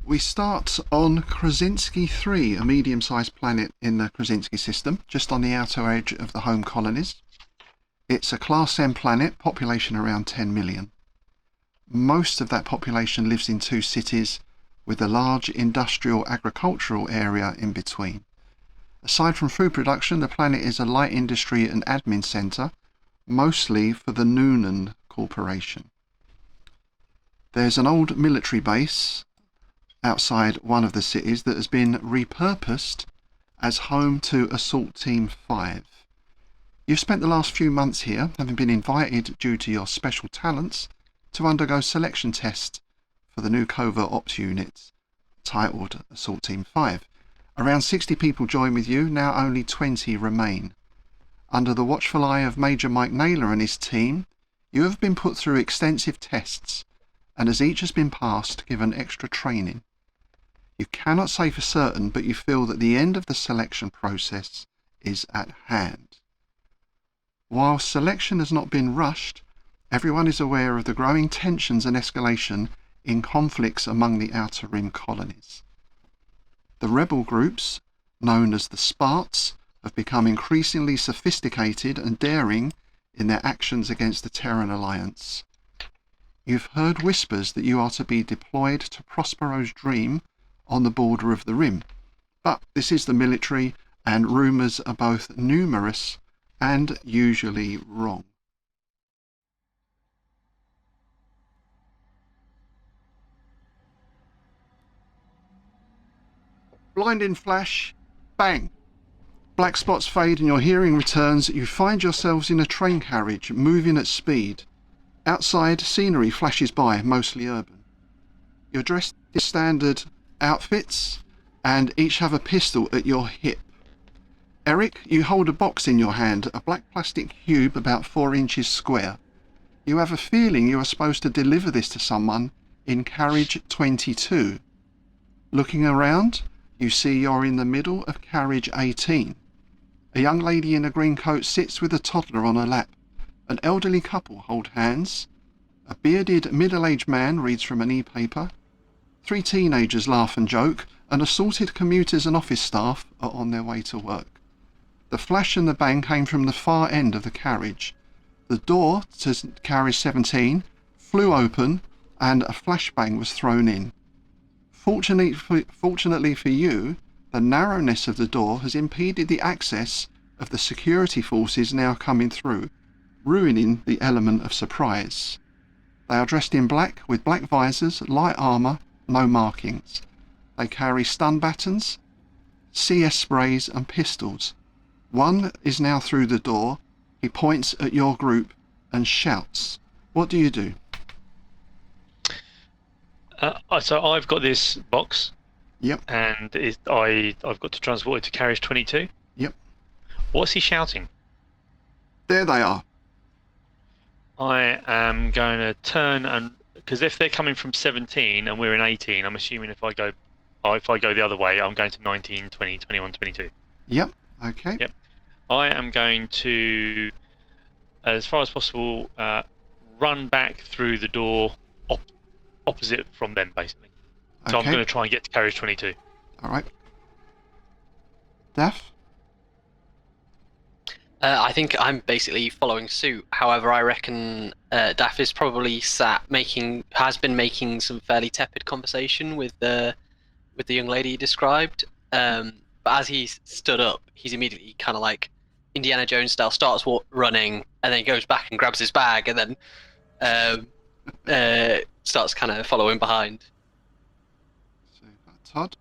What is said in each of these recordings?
We start on Krasinski 3, a medium-sized planet in the Krasinski system, just on the outer edge of the home colonies. It's a Class M planet, population around 10 million. Most of that population lives in two cities, with a large industrial agricultural area in between. Aside from food production, the planet is a light industry and admin centre, mostly for the Noonan Corporation. There's an old military base outside one of the cities that has been repurposed as home to Assault Team 5. You've spent the last few months here, having been invited due to your special talents to undergo selection tests for the new Covert Ops unit titled Assault Team 5. Around 60 people join with you, now only 20 remain. Under the watchful eye of Major Mike Naylor and his team, you have been put through extensive tests, and as each has been passed, given extra training. You cannot say for certain, but you feel that the end of the selection process is at hand. While selection has not been rushed, everyone is aware of the growing tensions and escalation in conflicts among the Outer Rim colonies. The rebel groups, known as the Sparts, have become increasingly sophisticated and daring in their actions against the Terran Alliance. You've heard whispers that you are to be deployed to Prospero's dream on the border of the Rim, but this is the military, and rumours are both numerous and usually wrong. Blinding flash, bang! Black spots fade and your hearing returns. You find yourselves in a train carriage, moving at speed. Outside, scenery flashes by, mostly urban. You're dressed in standard outfits, and each have a pistol at your hip. Eric, you hold a box in your hand, a black plastic cube about 4 inches square. You have a feeling you are supposed to deliver this to someone in carriage 22. Looking around, you see you're in the middle of carriage 18. A young lady in a green coat sits with a toddler on her lap. An elderly couple hold hands. A bearded, middle-aged man reads from an e-paper. 3 teenagers laugh and joke, and assorted commuters and office staff are on their way to work. The flash and the bang came from the far end of the carriage. The door to carriage 17 flew open, and a flashbang was thrown in. Fortunately for you, the narrowness of the door has impeded the access of the security forces now coming through, ruining the element of surprise. They are dressed in black with black visors, light armour, no markings. They carry stun batons, CS sprays and pistols. One is now through the door. He points at your group and shouts. What do you do? So I've got this box. Yep. And I've got to transport it to carriage 22. Yep. What's he shouting? There they are. I am going to turn, and because if they're coming from 17 and we're in 18, I'm assuming if I go the other way, I'm going to 19, 20, 21, 22. Yep. Okay. Yep. I am going to, as far as possible, run back through the door opposite from them, basically. So I'm going to try and get to carriage 22. All right. Daph? I think I'm basically following suit. However, I reckon Daff is probably has been making some fairly tepid conversation with the young lady he described. But as he stood up, he's immediately kind of like Indiana Jones style, starts running, and then goes back and grabs his bag, and then starts kind of following behind. Todd?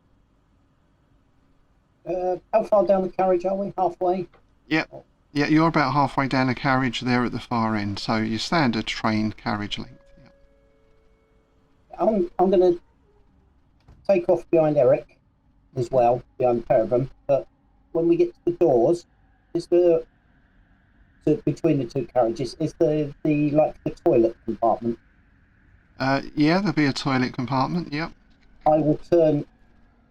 How far down the carriage are we? Halfway? Yep. Yeah, you're about halfway down the carriage there at the far end, so your standard train carriage length. Yeah. I'm going to take off behind Eric as well, behind the pair of them, but when we get to the doors, between the two carriages, is the toilet compartment? Yeah, there'll be a toilet compartment, yep. I will turn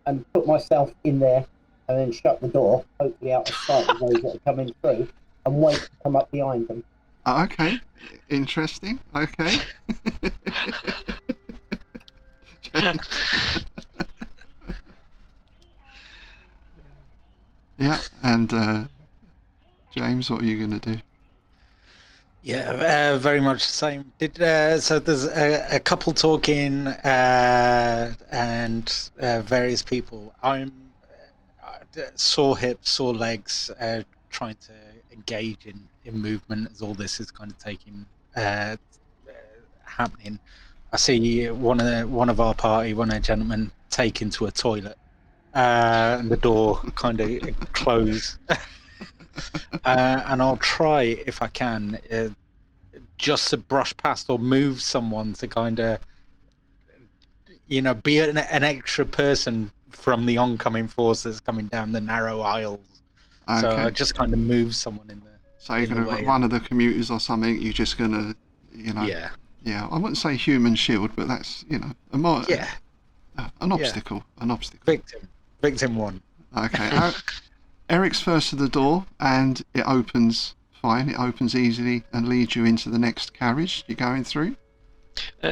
and put myself in there and then shut the door, hopefully out of sight of those that are coming through, and wait to come up behind them. Okay, interesting. Okay. Yeah, and James, what are you going to do? Yeah, very much the same. So there's a couple talking and various people. I'm sore hips, sore legs, trying to engage in movement as all this is kind of taking happening. I see one of our party, one of the gentlemen, taken to a toilet, and the door kind of close. And I'll try if I can. Just to brush past or move someone to kind of, be an extra person from the oncoming force that's coming down the narrow aisles. Okay. So I just kind of move someone in there. So you're going to one of the commuters or something. You're just going to, Yeah. Yeah, I wouldn't say human shield, but that's an obstacle. An obstacle. Victim one. Okay. Eric's first to the door, and it opens fine. It opens easily and leads you into the next carriage you're going through.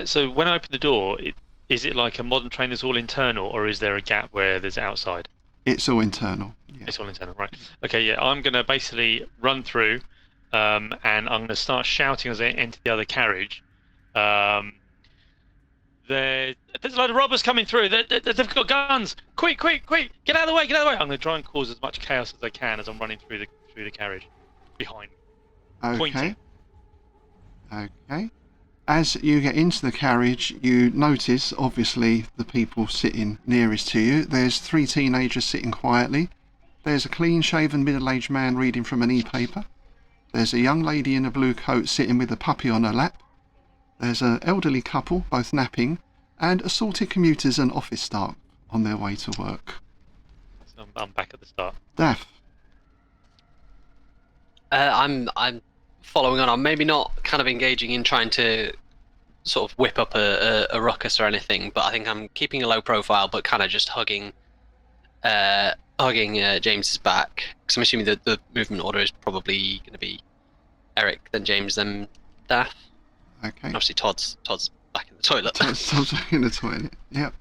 So when I open the door, is it like a modern train that's all internal, or is there a gap where there's outside? It's all internal. Yeah. It's all internal, right? Okay, yeah. I'm going to basically run through, and I'm going to start shouting as I enter the other carriage. There's a load of robbers coming through. They've got guns. Quick! Get out of the way! I'm going to try and cause as much chaos as I can as I'm running through the carriage behind me. Okay. Pointing. Okay. As you get into the carriage, you notice, obviously, the people sitting nearest to you. There's 3 teenagers sitting quietly. There's a clean-shaven middle-aged man reading from an e-paper. There's a young lady in a blue coat sitting with a puppy on her lap. There's an elderly couple, both napping, and assorted commuters and office staff on their way to work. So I'm back at the start. Daff. I'm following on. I'm maybe not kind of engaging in trying to sort of whip up a ruckus or anything, but I think I'm keeping a low profile, but kind of just hugging James's back, because I'm assuming that the movement order is probably going to be Eric, then James, then Daff. Okay. And obviously Todd's back in the toilet. Todd's back in the toilet. Yep.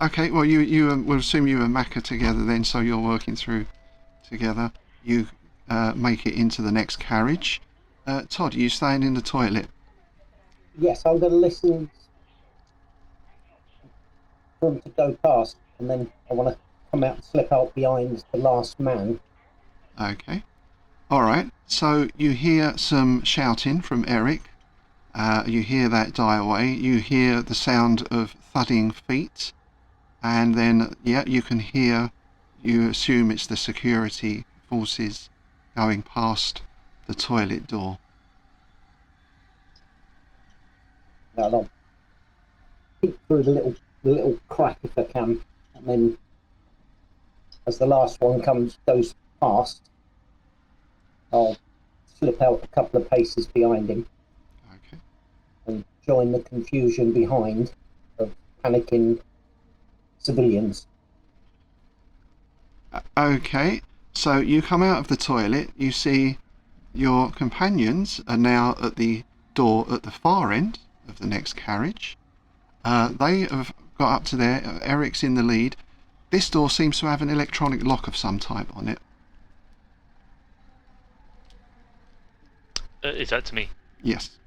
Okay, well, we'll assume you and Mac are together then, so you're working through together. You make it into the next carriage. Todd, are you staying in the toilet? Yes, I'm going to listen for him to go past, and then I want to come out and slip out behind the last man. Okay. All right. So you hear some shouting from Eric. You hear that die away. You hear the sound of thudding feet. And then, you can hear, you assume it's the security forces going past the toilet door. And I'll peek through the little crack if I can, and then as the last one goes past, I'll slip out a couple of paces behind him. Okay. And join the confusion behind of panicking civilians. Okay, so you come out of the toilet, you see your companions are now at the door at the far end of the next carriage. They have got up to there. Eric's in the lead. This door seems to have an electronic lock of some type on it. Is that to me? Yes.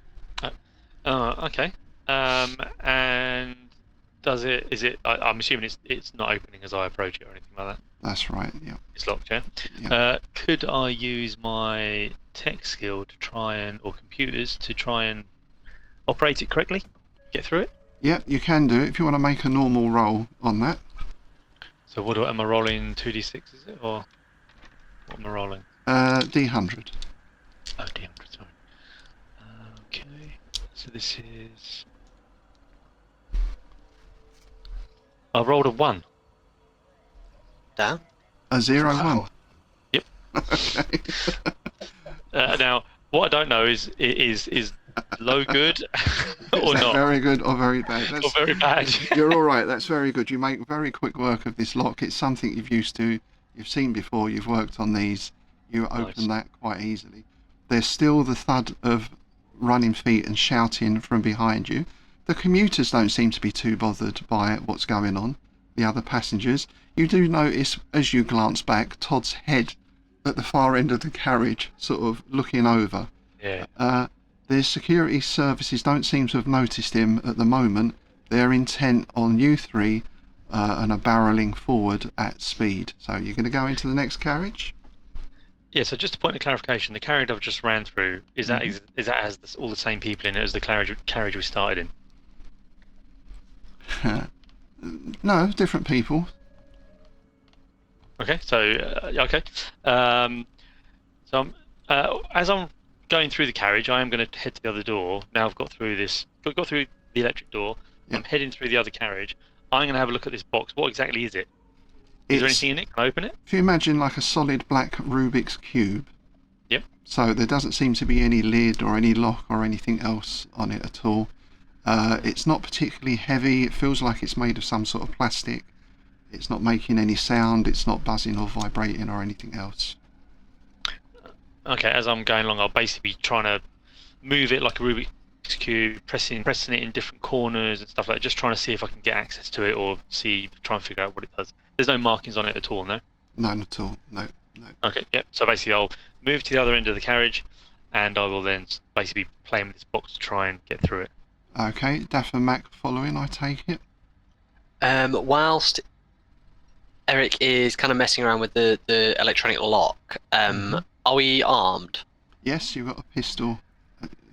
Okay. And is it? I'm assuming it's not opening as I approach it or anything like that. That's right. Yeah. It's locked, yeah. Yeah. Could I use my tech skill to or computers to try and operate it correctly? Get through it? Yeah, you can do it if you want to make a normal roll on that. So am I rolling 2d6, is it? Or what am I rolling? D100. Oh, D100, sorry. Okay. So this is... I rolled a 1. Damn. A 0-1. Yep. Okay. Now, what I don't know is low good or not. Very good or very bad? Or very bad. You're all right. That's very good. You make very quick work of this lock. It's something you've seen before. You've worked on these. You open that quite easily. There's still the thud of running feet and shouting from behind you. The commuters don't seem to be too bothered by what's going on. The other passengers. You do notice as you glance back, Todd's head at the far end of the carriage, sort of looking over. Yeah. The security services don't seem to have noticed him at the moment. They're intent on you three and are barrelling forward at speed. So you're going to go into the next carriage? Yeah, so just a point of clarification, the carriage I've just ran through, is that has all the same people in it as the carriage we started in? No, different people. Okay, so okay. So as I'm going through the carriage, I am going to head to the other door. Now I've got through the electric door. Yep. I'm heading through the other carriage. I'm going to have a look at this box. What exactly is it? Is there anything in it? Can I open it? If you imagine like a solid black Rubik's cube. Yep. So there doesn't seem to be any lid or any lock or anything else on it at all. It's not particularly heavy. It feels like it's made of some sort of plastic. It's not making any sound. It's not buzzing or vibrating or anything else. Okay, as I'm going along, I'll basically be trying to move it like a Rubik's cube, pressing it in different corners and stuff like that, just trying to see if I can get access to it or try and figure out what it does. There's no markings on it at all, no? None at all. No. Okay, yep. So basically I'll move to the other end of the carriage and I will then basically be playing with this box to try and get through it. Okay, Daff and Mac following, I take it. Whilst Eric is kind of messing around with the electronic lock, are we armed? Yes, you've got a pistol,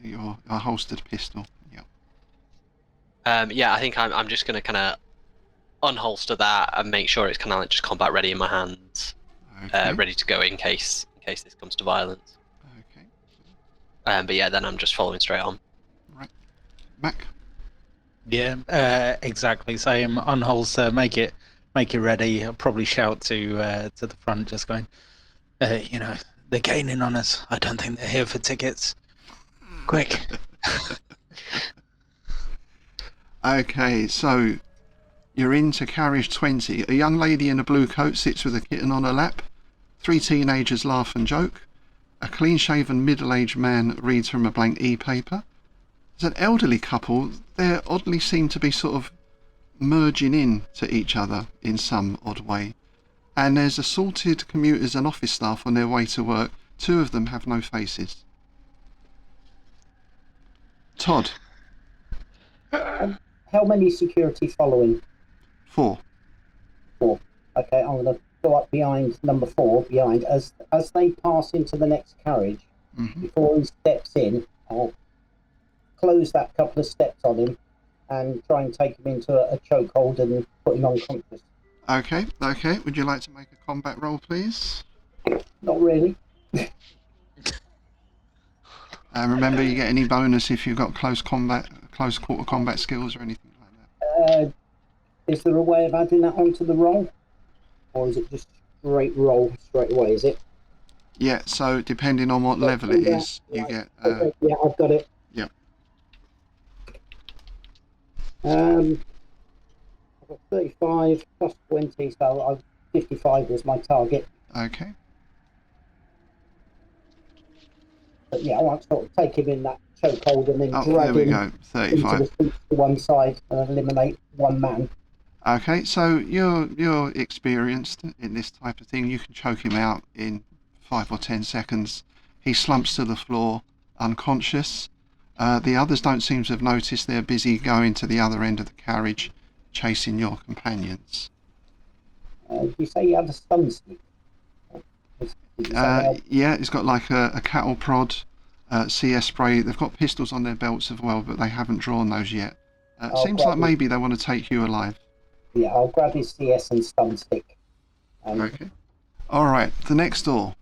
a holstered pistol. Yeah. Yeah, I think I'm just going to kind of unholster that and make sure it's kind of like just combat ready in my hands, Okay. ready to go in case this comes to violence. Okay. But yeah, then I'm just following straight on. Right. Mac. Yeah, exactly same. Unholster, make it ready. I'll probably shout to the front, just going, they're gaining on us. I don't think they're here for tickets. Quick. Okay, so you're into carriage 20. A young lady in a blue coat sits with a kitten on her lap. 3 teenagers laugh and joke. A clean-shaven middle-aged man reads from a blank e-paper. There's an elderly couple. They oddly seem to be sort of merging in to each other in some odd way. And there's assorted commuters and office staff on their way to work. 2 of them have no faces. Todd. How many security following? 4. Okay, I'm going to go up behind number 4, as they pass into the next carriage. Before he steps in, I'll close that couple of steps on him and try and take him into a chokehold and put him unconscious. Okay. Would you like to make a combat roll, please? Not really. Remember, you get any bonus if you've got close quarter combat skills or anything like that. Is there a way of adding that onto the roll? Or is it just straight roll straight away, is it? Yeah, so depending on what level it is, you get... Okay, yeah, I've got it. Yep. I've got 35 plus 20, so 55 was my target. Okay. But yeah, I want to sort of take him in that chokehold and then Oh, drag there we him go. into 35. the seat to one side and eliminate one man. Okay, so you're experienced in this type of thing. You can choke him out in 5 or 10 seconds. He slumps to the floor, unconscious. The others don't seem to have noticed. They're busy going to the other end of the carriage, chasing your companions. You say you had a stun stick? Yeah, it's got like a cattle prod, CS spray. They've got pistols on their belts as well, but they haven't drawn those yet. Seems like maybe they want to take you alive. Yeah, I'll grab his CS and stun stick. Okay. Alright, the next door.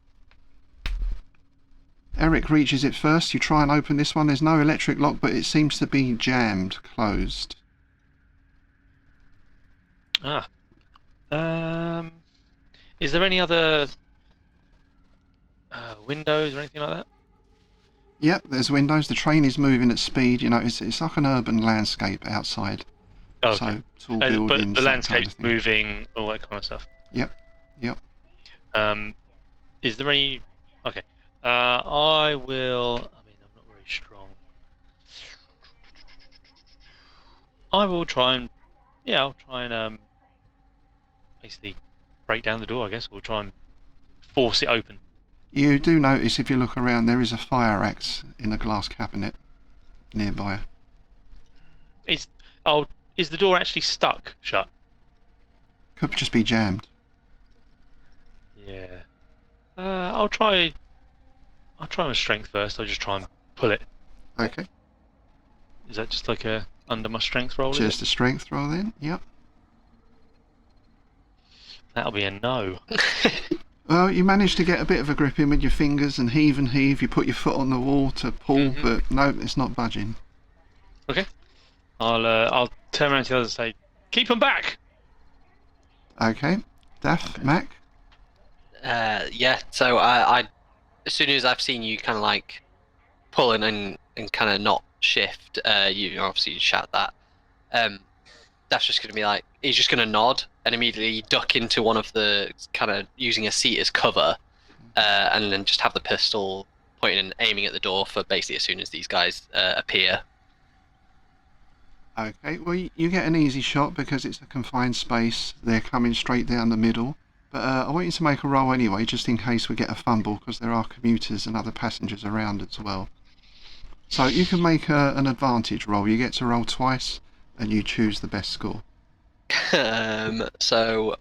Eric reaches it first. You try and open this one. There's no electric lock, but it seems to be jammed, closed. Is there any other windows or anything like that? Yep, there's windows. The train is moving at speed. It's like an urban landscape outside. Oh, okay. So tall buildings. But the that kind of landscape's thing. moving, all that kind of stuff. Yep. Is there any? Okay. I will. I mean, I'm not very strong. I will try and. Yeah, I'll try and basically break down the door. I guess we'll try and force it open. You do notice if you look around there is a fire axe in a glass cabinet nearby. Is the door actually stuck shut? Could just be jammed. Yeah. I'll try my strength first. I'll just try and pull it. Okay. Is that just like a under my strength roll? Just a strength roll then. Yep. That'll be a no. Well, you managed to get a bit of a grip in with your fingers and heave and heave. You put your foot on the wall to pull, but no, it's not budging. Okay. I'll turn around to the others and say, "Keep them back." Okay. Daff, Mac. Yeah. So I as soon as I've seen you kind of like pulling and kind of not shift, you obviously shout that. That's just going to be like, he's just going to nod and immediately duck into one of the kind of using a seat as cover, and then just have the pistol pointing and aiming at the door for basically as soon as these guys appear. Okay, well, you get an easy shot because it's a confined space. They're coming straight down the middle. But I want you to make a roll anyway, just in case we get a fumble, because there are commuters and other passengers around as well. So you can make an advantage roll. You get to roll twice, and you choose the best score. So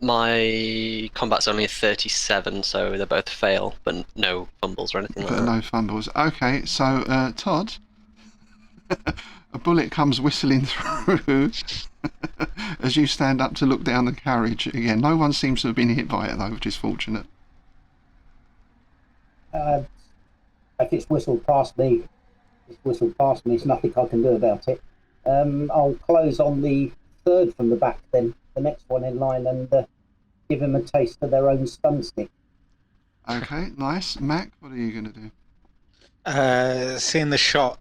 my combat's only a 37, so they both fail, but no fumbles or anything like But that. no fumbles. Okay, so Todd, a bullet comes whistling through as you stand up to look down the carriage. Again, no one seems to have been hit by it though, which is fortunate. If it's whistled past me, there's nothing I can do about it. I'll close on the third from the back then, the next one in line, and give them a taste of their own stun stick. Okay, nice. Mac, what are you going to do? Seeing the shot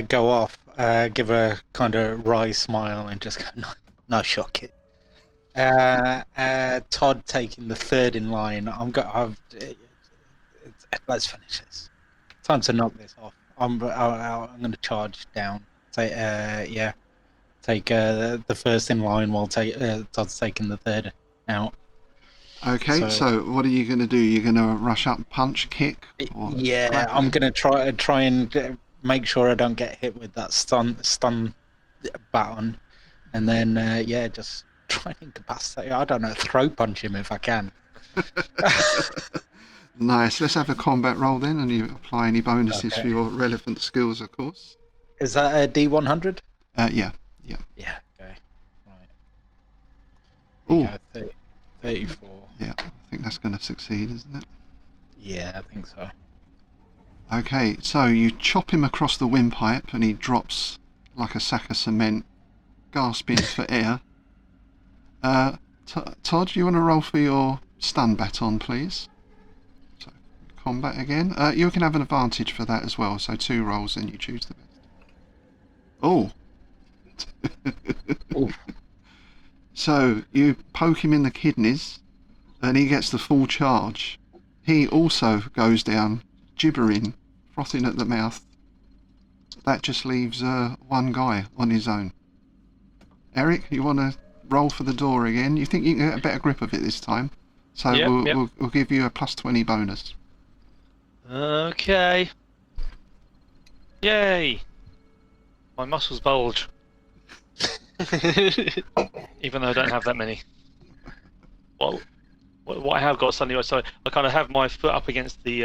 go off, give a kind of wry smile and just go, no shot, kid. Todd taking the third in line. Let's finish this. Time to knock this off. I'm going to charge down. Take the first in line while Todd's taking the third out. Okay, so what are you going to do? You're going to rush up, punch, kick? Or Yeah, I'm going to try and make sure I don't get hit with that stun baton, and then just try and incapacitate. I don't know, throat punch him if I can. Nice. Let's have a combat roll then, and you apply any bonuses for your relevant skills, of course. Is that a D100? Yeah. Yeah. Okay. Ooh. 34. Yeah, I think that's going to succeed, isn't it? Yeah, I think so. Okay, so you chop him across the windpipe, and he drops like a sack of cement, gasping for air. Todd, you want to roll for your stun baton, please? So, combat again. You can have an advantage for that as well, so 2 rolls and you choose the best. Oh! So, you poke him in the kidneys, and he gets the full charge. He also goes down, gibbering, frothing at the mouth. That just leaves one guy on his own. Eric, you want to roll for the door again? You think you can get a better grip of it this time? So we'll give you a +20 bonus. Okay. Yay! My muscles bulge. Even though I don't have that many. Well, what I have got suddenly, so I kind of have my foot up against the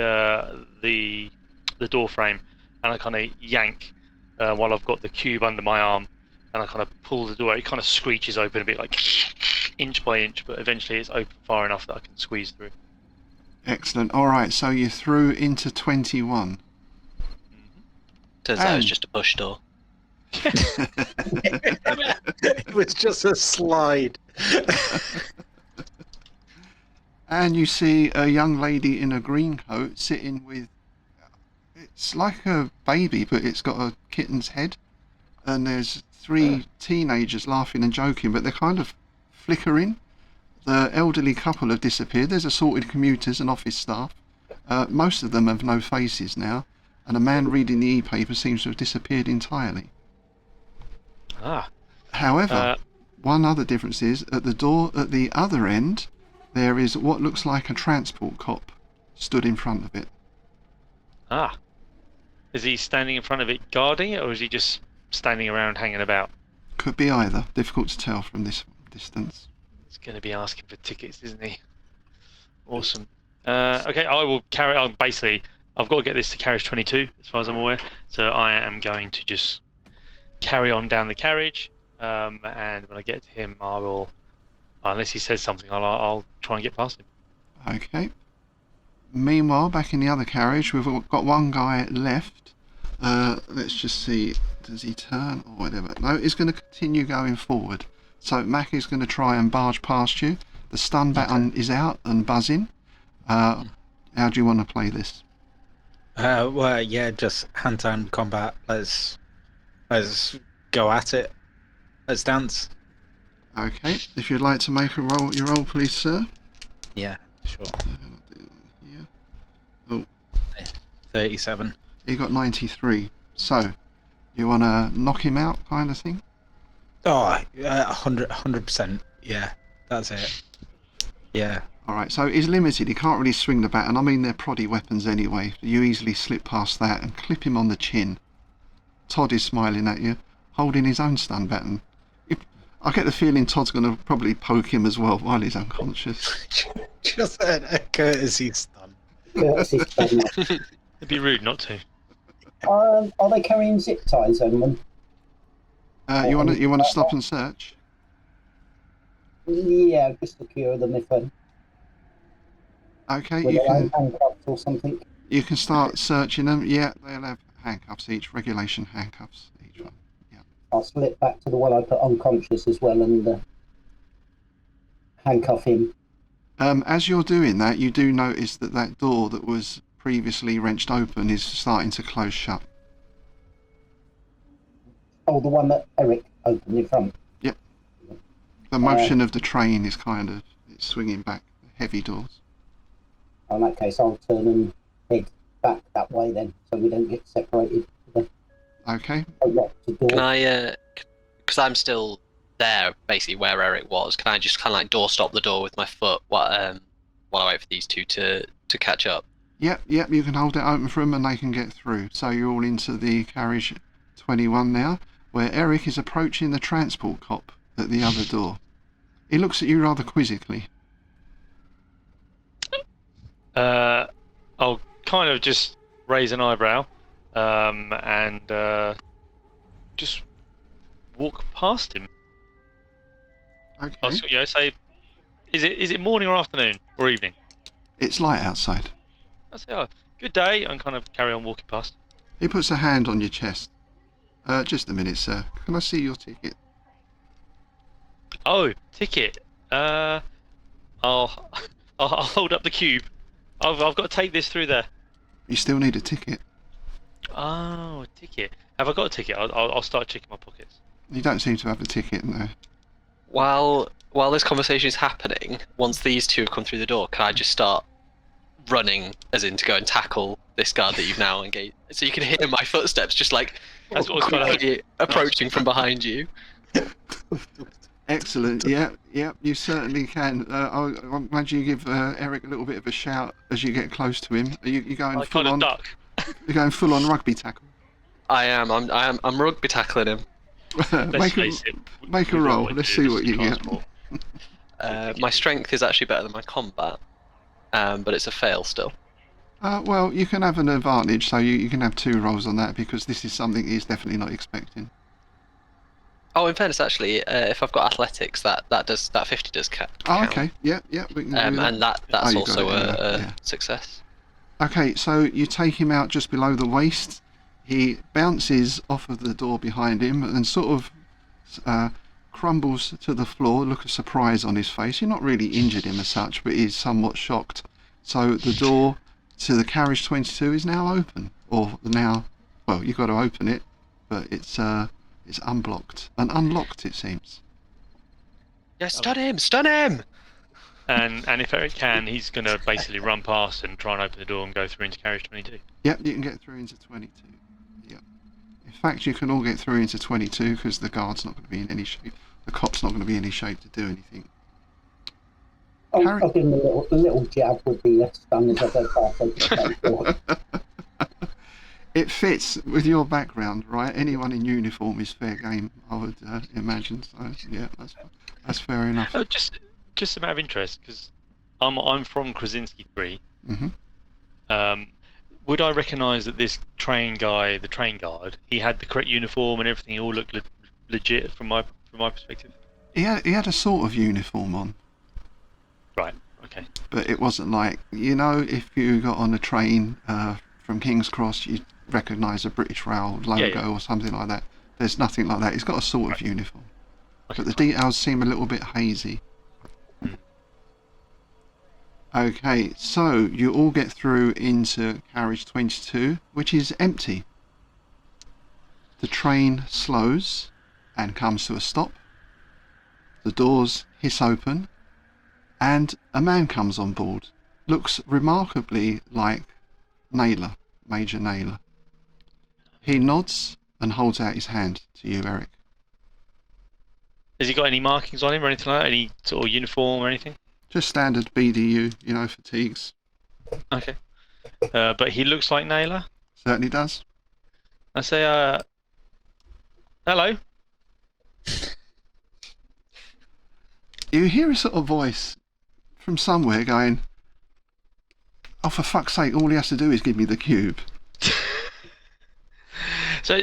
door frame, and I kind of yank while I've got the cube under my arm, and I kind of pull the door. It kind of screeches open a bit, like inch by inch, but eventually it's open far enough that I can squeeze through. Excellent. All right, so you threw into 21. Turns out it was just a push door. It was just a slide. And you see a young lady in a green coat sitting with... It's like a baby, but it's got a kitten's head. And there's 3 teenagers laughing and joking, but they're kind of flickering. The elderly couple have disappeared. There's assorted commuters and office staff. Most of them have no faces now. And a man reading the e-paper seems to have disappeared entirely. However, one other difference is, at the door at the other end, there is what looks like a transport cop stood in front of it. Ah. Is he standing in front of it guarding it, or is he just standing around hanging about? Could be either. Difficult to tell from this distance. He's going to be asking for tickets, isn't he? Awesome. Okay, I will carry on. Basically, I've got to get this to carriage 22, as far as I'm aware. So I am going to just carry on down the carriage, and when I get to him, I will, unless he says something, I'll try and get past him. Okay. Meanwhile, back in the other carriage, we've got one guy left. Let's just see. Does he turn or whatever? No, he's going to continue going forward. So Mac is going to try and barge past you. The stun button is out and buzzing. How do you want to play this? Well, yeah, just hand-to-hand combat. Let's go at it. Let's dance. Okay. If you'd like to make your roll, please, sir. Yeah, sure. Yeah. Oh, 37. he got 93. So, you want to knock him out, kind of thing? Oh, 100%. Yeah, that's it. Yeah. Alright, so he's limited. He can't really swing the baton. I mean, they're proddy weapons anyway. You easily slip past that and clip him on the chin. Todd is smiling at you, holding his own stun baton. I get the feeling Todd's going to probably poke him as well while he's unconscious. Just a courtesy stun. Courtesy stun. It'd be rude not to. Are they carrying zip ties on them? You want to stop and search? Yeah, just secure them if Okay, with you their own can handcuffs or something. start searching them. Yeah, they'll have handcuffs each, regulation handcuffs each one. I'll slip back to the one I put unconscious as well and handcuff him. As you're doing that, you do notice that door that was previously wrenched open is starting to close shut. Oh, the one that Eric opened in front. Yep. The motion of the train is it's swinging back. Heavy doors. In that case, I'll turn and head back that way then, so we don't get separated. Okay. Lock the door. Can I, because I'm still there, basically where Eric was, can I just kind of like door stop the door with my foot while I wait for these two to catch up? Yep, you can hold it open for them and they can get through. So you're all into the carriage 21 now, where Eric is approaching the transport cop at the other door. He looks at you rather quizzically. I'll kind of just raise an eyebrow, and just walk past him. Okay. I'll say, is it morning or afternoon or evening? It's light outside. I say, oh, good day, and kind of carry on walking past. He puts a hand on your chest. Just a minute, sir. Can I see your ticket? Oh, ticket. I'll hold up the cube. I've got to take this through there. You still need a ticket. Oh, a ticket. Have I got a ticket? I'll start checking my pockets. You don't seem to have a ticket, no. While this conversation is happening, once these two have come through the door, can I just start running, as in to go and tackle this guard that you've now engaged? So you can hear my footsteps just like That's what I was gonna quickly approaching from behind you. Excellent. Yeah, you certainly can. I imagine you give Eric a little bit of a shout as you get close to him. Are you going I full kind of on? duck. You're going full on rugby tackle. I am. I'm rugby tackling him. Let's face it. Make a we've roll. always Let's do see this what in you get. transport. My strength is actually better than my combat, but it's a fail still. Well, you can have an advantage, so you can have 2 rolls on that because this is something he's definitely not expecting. Oh, in fairness, actually, if I've got athletics, that 50 does count. Oh, okay. Yeah, we can do that. And that's you got also it, a yeah. success. Okay, so you take him out just below the waist. He bounces off of the door behind him and sort of crumbles to the floor. Look of surprise on his face. You're not really injured him as such, but he's somewhat shocked. So the door to the carriage 22 is now open, or now, well, you've got to open it, but it's unblocked and unlocked, it seems. Yeah, stun him! And if Eric can, he's going to basically run past and try and open the door and go through into carriage 22. Yep, you can get through into 22. Yep. In fact, you can all get through into 22 because the guard's not going to be in any shape. The cop's not going to be in any shape to do anything. I'll give him a little jab with the stun as I go past the It fits with your background, right? Anyone in uniform is fair game, I would imagine. So yeah, that's fair enough. Oh, just a matter of interest, because I'm from Krasinski 3. Mm-hmm. Would I recognise that this train guy, the train guard, he had the correct uniform and everything? It all looked legit from my perspective. He had a sort of uniform on. Right. Okay. But it wasn't like, if you got on a train from King's Cross, you'd recognise a British Rail logo or something like that. There's nothing like that. He's got a sort of uniform. Okay, But the details seem a little bit hazy. Okay, so you all get through into carriage 22, which is empty. The train slows and comes to a stop. The doors hiss open, and a man comes on board. Looks remarkably like Naylor, Major Naylor. He nods and holds out his hand to you, Eric. Has he got any markings on him or anything like that? Any sort of uniform or anything? Just standard BDU, fatigues. Okay. But he looks like Naylor. Certainly does. I say, hello. You hear a sort of voice from somewhere going, "Oh, for fuck's sake, all he has to do is give me the cube." So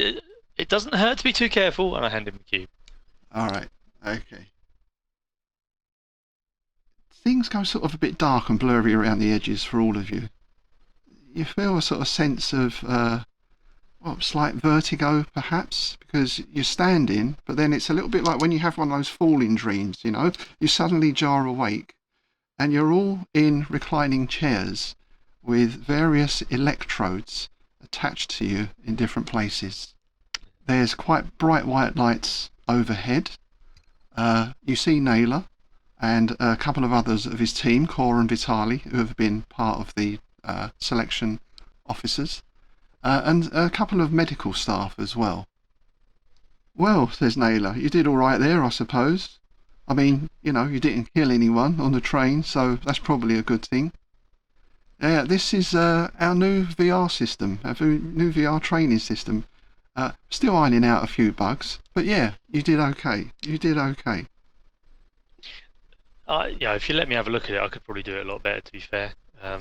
it doesn't hurt to be too careful, and I hand him the cube. All right, okay. Things go sort of a bit dark and blurry around the edges for all of you. You feel a sort of sense of, slight vertigo perhaps, because you're standing, but then it's a little bit like when you have one of those falling dreams, you suddenly jar awake, and you're all in reclining chairs with various electrodes attached to you in different places. There's quite bright white lights overhead. You see Naylor and a couple of others of his team, Cora and Vitali, who have been part of the selection officers, and a couple of medical staff as well. "Well," says Naylor, "you did all right there, I suppose. I mean, you didn't kill anyone on the train, so that's probably a good thing. Yeah, this is our new VR system, our new VR training system. Still ironing out a few bugs, but yeah, you did okay. You did okay." If you let me have a look at it, I could probably do it a lot better, to be fair. There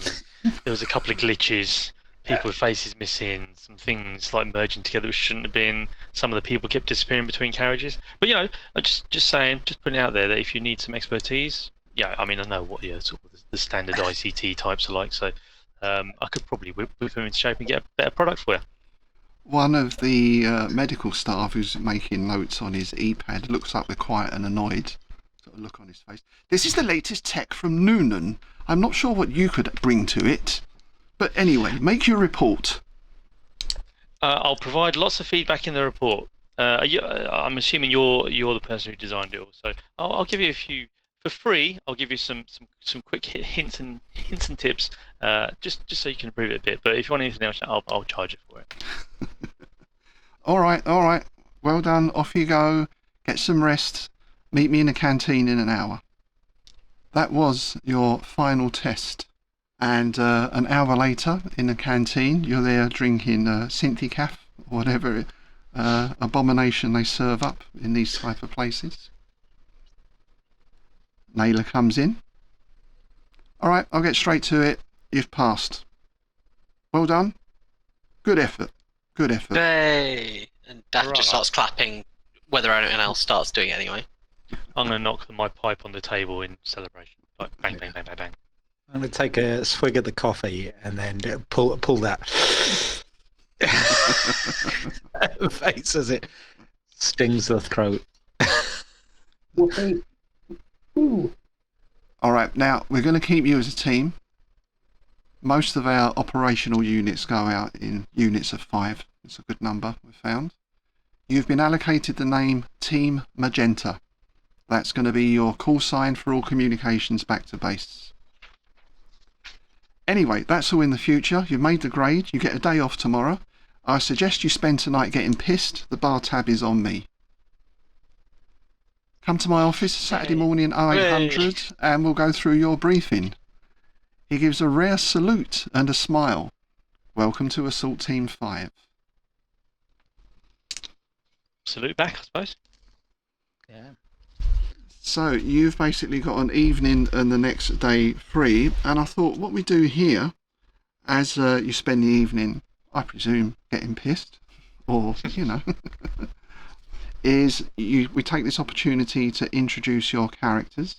was a couple of glitches, people with faces missing, some things like merging together which shouldn't have been. Some of the people kept disappearing between carriages. But I'm just saying, just putting it out there that if you need some expertise, I know what sort of the standard ICT types are like. So I could probably whip them into shape and get a better product for you. One of the medical staff who's making notes on his e-pad looks up with quite an annoyed sort of look on his face. "This is the latest tech from Noonan. I'm not sure what you could bring to it. But anyway, make your report." I'll provide lots of feedback in the report. I'm assuming you're the person who designed it all, so I'll give you a few for free. I'll give you some quick hints and tips, just so you can improve it a bit. But if you want anything else, I'll charge you for it. All right. Well done. Off you go. Get some rest. Meet me in the canteen in an hour. That was your final test. And an hour later, in the canteen, you're there drinking Synthicaf, whatever abomination they serve up in these type of places. Naylor comes in. "All right, I'll get straight to it. You've passed. Well done. Good effort. Good effort." Hey! And Daft Right. just starts clapping, whether anyone else starts doing it anyway. I'm going to knock my pipe on the table in celebration. Like bang, bang, bang, bang, bang. I'm going to take a swig of the coffee and then pull that face as it stings the throat. Whoopee. Ooh. All right, now we're going to keep you as a team. Most of our operational units go out in units of 5. It's a good number, we found. You've been allocated the name Team Magenta. That's going to be your call sign for all communications back to base. Anyway, that's all in the future. You've made the grade. You get a day off tomorrow. I suggest you spend tonight getting pissed. The bar tab is on me. Come to my office Saturday morning 0800 and we'll go through your briefing. He gives a rare salute and a smile. Welcome to Assault Team 5. Salute back, I suppose. Yeah. So you've basically got an evening and the next day free, and I thought what we do here, as you spend the evening, I presume, getting pissed, or, you know, is we take this opportunity to introduce your characters.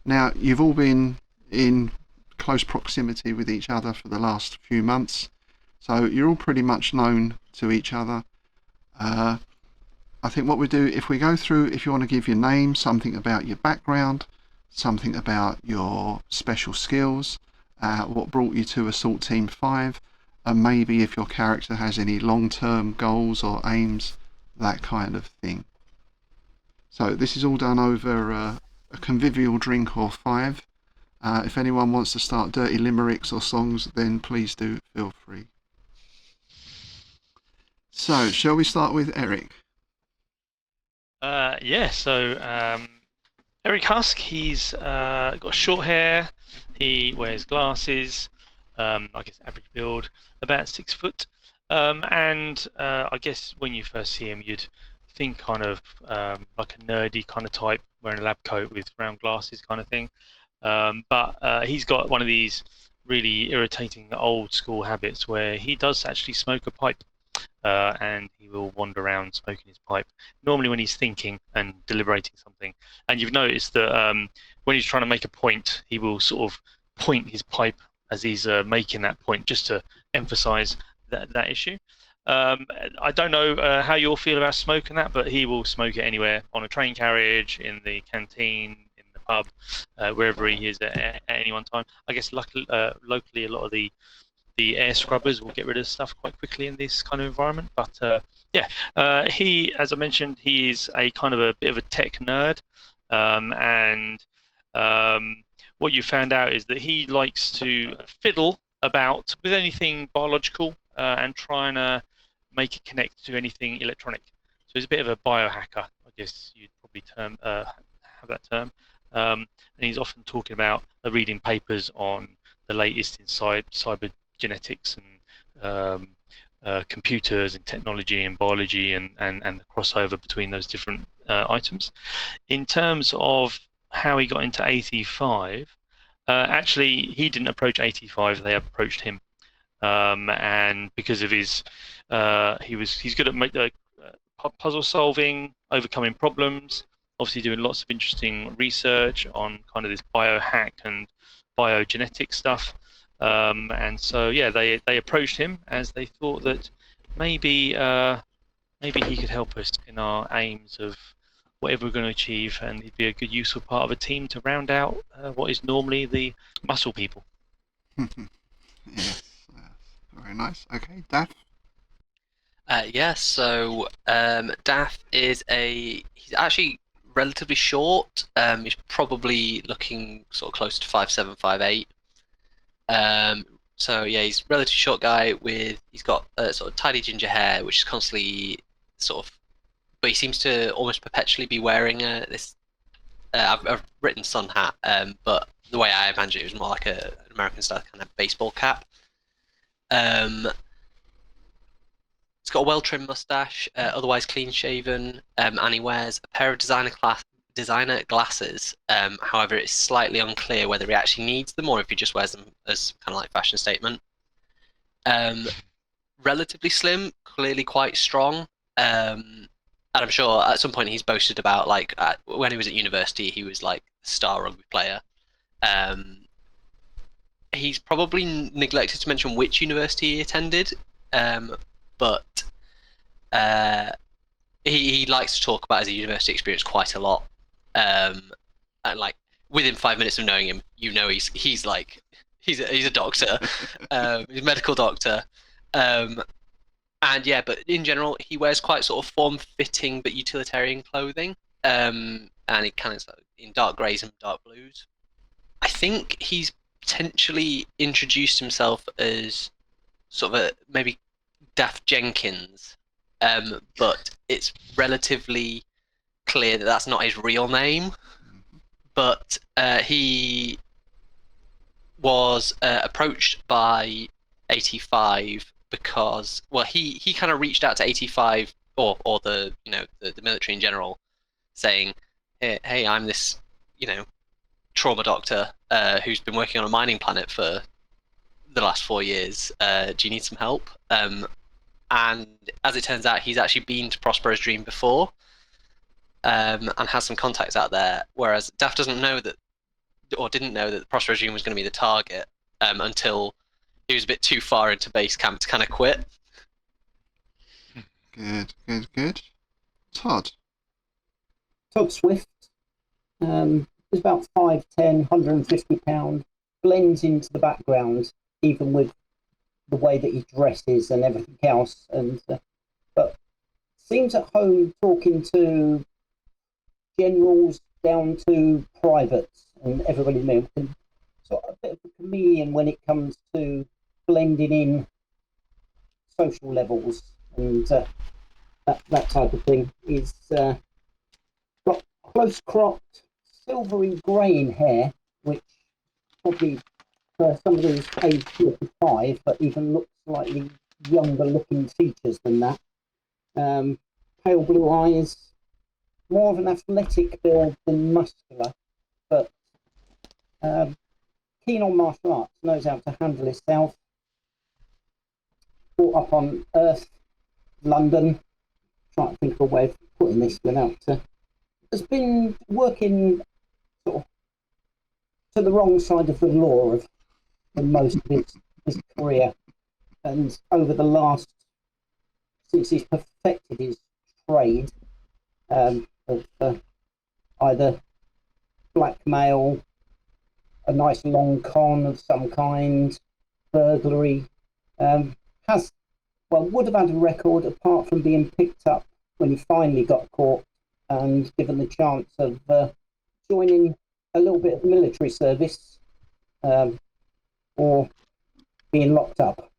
Now, you've all been in close proximity with each other for the last few months, so you're all pretty much known to each other. I think what we do, if we go through, if you want to give your name, something about your background, something about your special skills, what brought you to Assault Team 5, and maybe if your character has any long-term goals or aims, that kind of thing. So this is all done over a convivial drink or 5. If anyone wants to start dirty limericks or songs, then please do feel free. So, shall we start with Eric? So Eric Husk, he's got short hair, he wears glasses, I guess average build, about 6 foot, and I guess when you first see him you'd think kind of like a nerdy kind of type, wearing a lab coat with round glasses kind of thing, but he's got one of these really irritating old school habits where he does actually smoke a pipe. And he will wander around smoking his pipe, normally when he's thinking and deliberating something. And you've noticed that when he's trying to make a point, he will sort of point his pipe as he's making that point, just to emphasize that issue. I don't know how you'll feel about smoking that, but he will smoke it anywhere, on a train carriage, in the canteen, in the pub, wherever he is at any one time. I guess luckily, locally, a lot of the air scrubbers will get rid of stuff quite quickly in this kind of environment. But he, as I mentioned, he is a kind of a bit of a tech nerd, and what you found out is that he likes to fiddle about with anything biological and trying to make it connect to anything electronic. So he's a bit of a biohacker, I guess you'd probably have that term. And he's often talking about reading papers on the latest in cyber genetics and computers and technology and biology and the crossover between those different items. In terms of how he got into AT5, actually he didn't approach AT5, they approached him, and because of his he's good at puzzle solving, overcoming problems, obviously doing lots of interesting research on kind of this biohack and biogenetic stuff. And so, yeah, they approached him as they thought that maybe he could help us in our aims of whatever we're going to achieve, and he'd be a good, useful part of a team to round out what is normally the muscle people. Yes, very nice. Okay, Daff? So Daff is he's actually relatively short. He's probably looking sort of close to 5'7", 5'8". So yeah, he's a relatively short guy he's got sort of tidy ginger hair, which is constantly but he seems to almost perpetually be wearing this. I've written sun hat, but the way I imagine it was more like an American style kind of baseball cap. He's got a well-trimmed mustache, otherwise clean-shaven, and he wears a pair of designer glasses. However, it's slightly unclear whether he actually needs them or if he just wears them as kind of like fashion statement. Relatively slim, clearly quite strong, and I'm sure at some point he's boasted about when he was at university he was like a star rugby player. He's probably neglected to mention which university he attended, but he likes to talk about his university experience quite a lot. And like within 5 minutes of knowing him, you know he's a doctor, he's a medical doctor, and yeah. But in general, he wears quite sort of form-fitting but utilitarian clothing, and he kind of in dark greys and dark blues. I think he's potentially introduced himself as sort of a maybe Daft Jenkins, but it's relatively clear that that's not his real name, but he was approached by AT5 because, well, he kind of reached out to AT5 or the the military in general, saying, hey, I'm this trauma doctor who's been working on a mining planet for the last 4 years. Do you need some help? And as it turns out, he's actually been to Prospero's Dream before, and has some contacts out there. Whereas Daft doesn't know that, or didn't know that Prospero's Dream was going to be the target until he was a bit too far into base camp to kind of quit. Good. Todd. Todd Swift is about 5'10", 150 pound, blends into the background, even with the way that he dresses and everything else, and but seems at home talking to generals down to privates and everybody knows, and sort of a bit of a chameleon when it comes to blending in social levels and that type of thing. He's got close cropped, silvery greying hair, which probably for somebody who's aged 45, but even looks slightly younger looking features than that. Pale blue eyes, more of an athletic build than muscular, but keen on martial arts, knows how to handle himself. Brought up on Earth, London, trying to think of a way of putting this without... has been working sort of to the wrong side of the law for most of his career, and over the last, since he's perfected his trade of either blackmail, a nice long con of some kind, burglary, would have had a record apart from being picked up when he finally got caught and given the chance of joining a little bit of military service, or being locked up.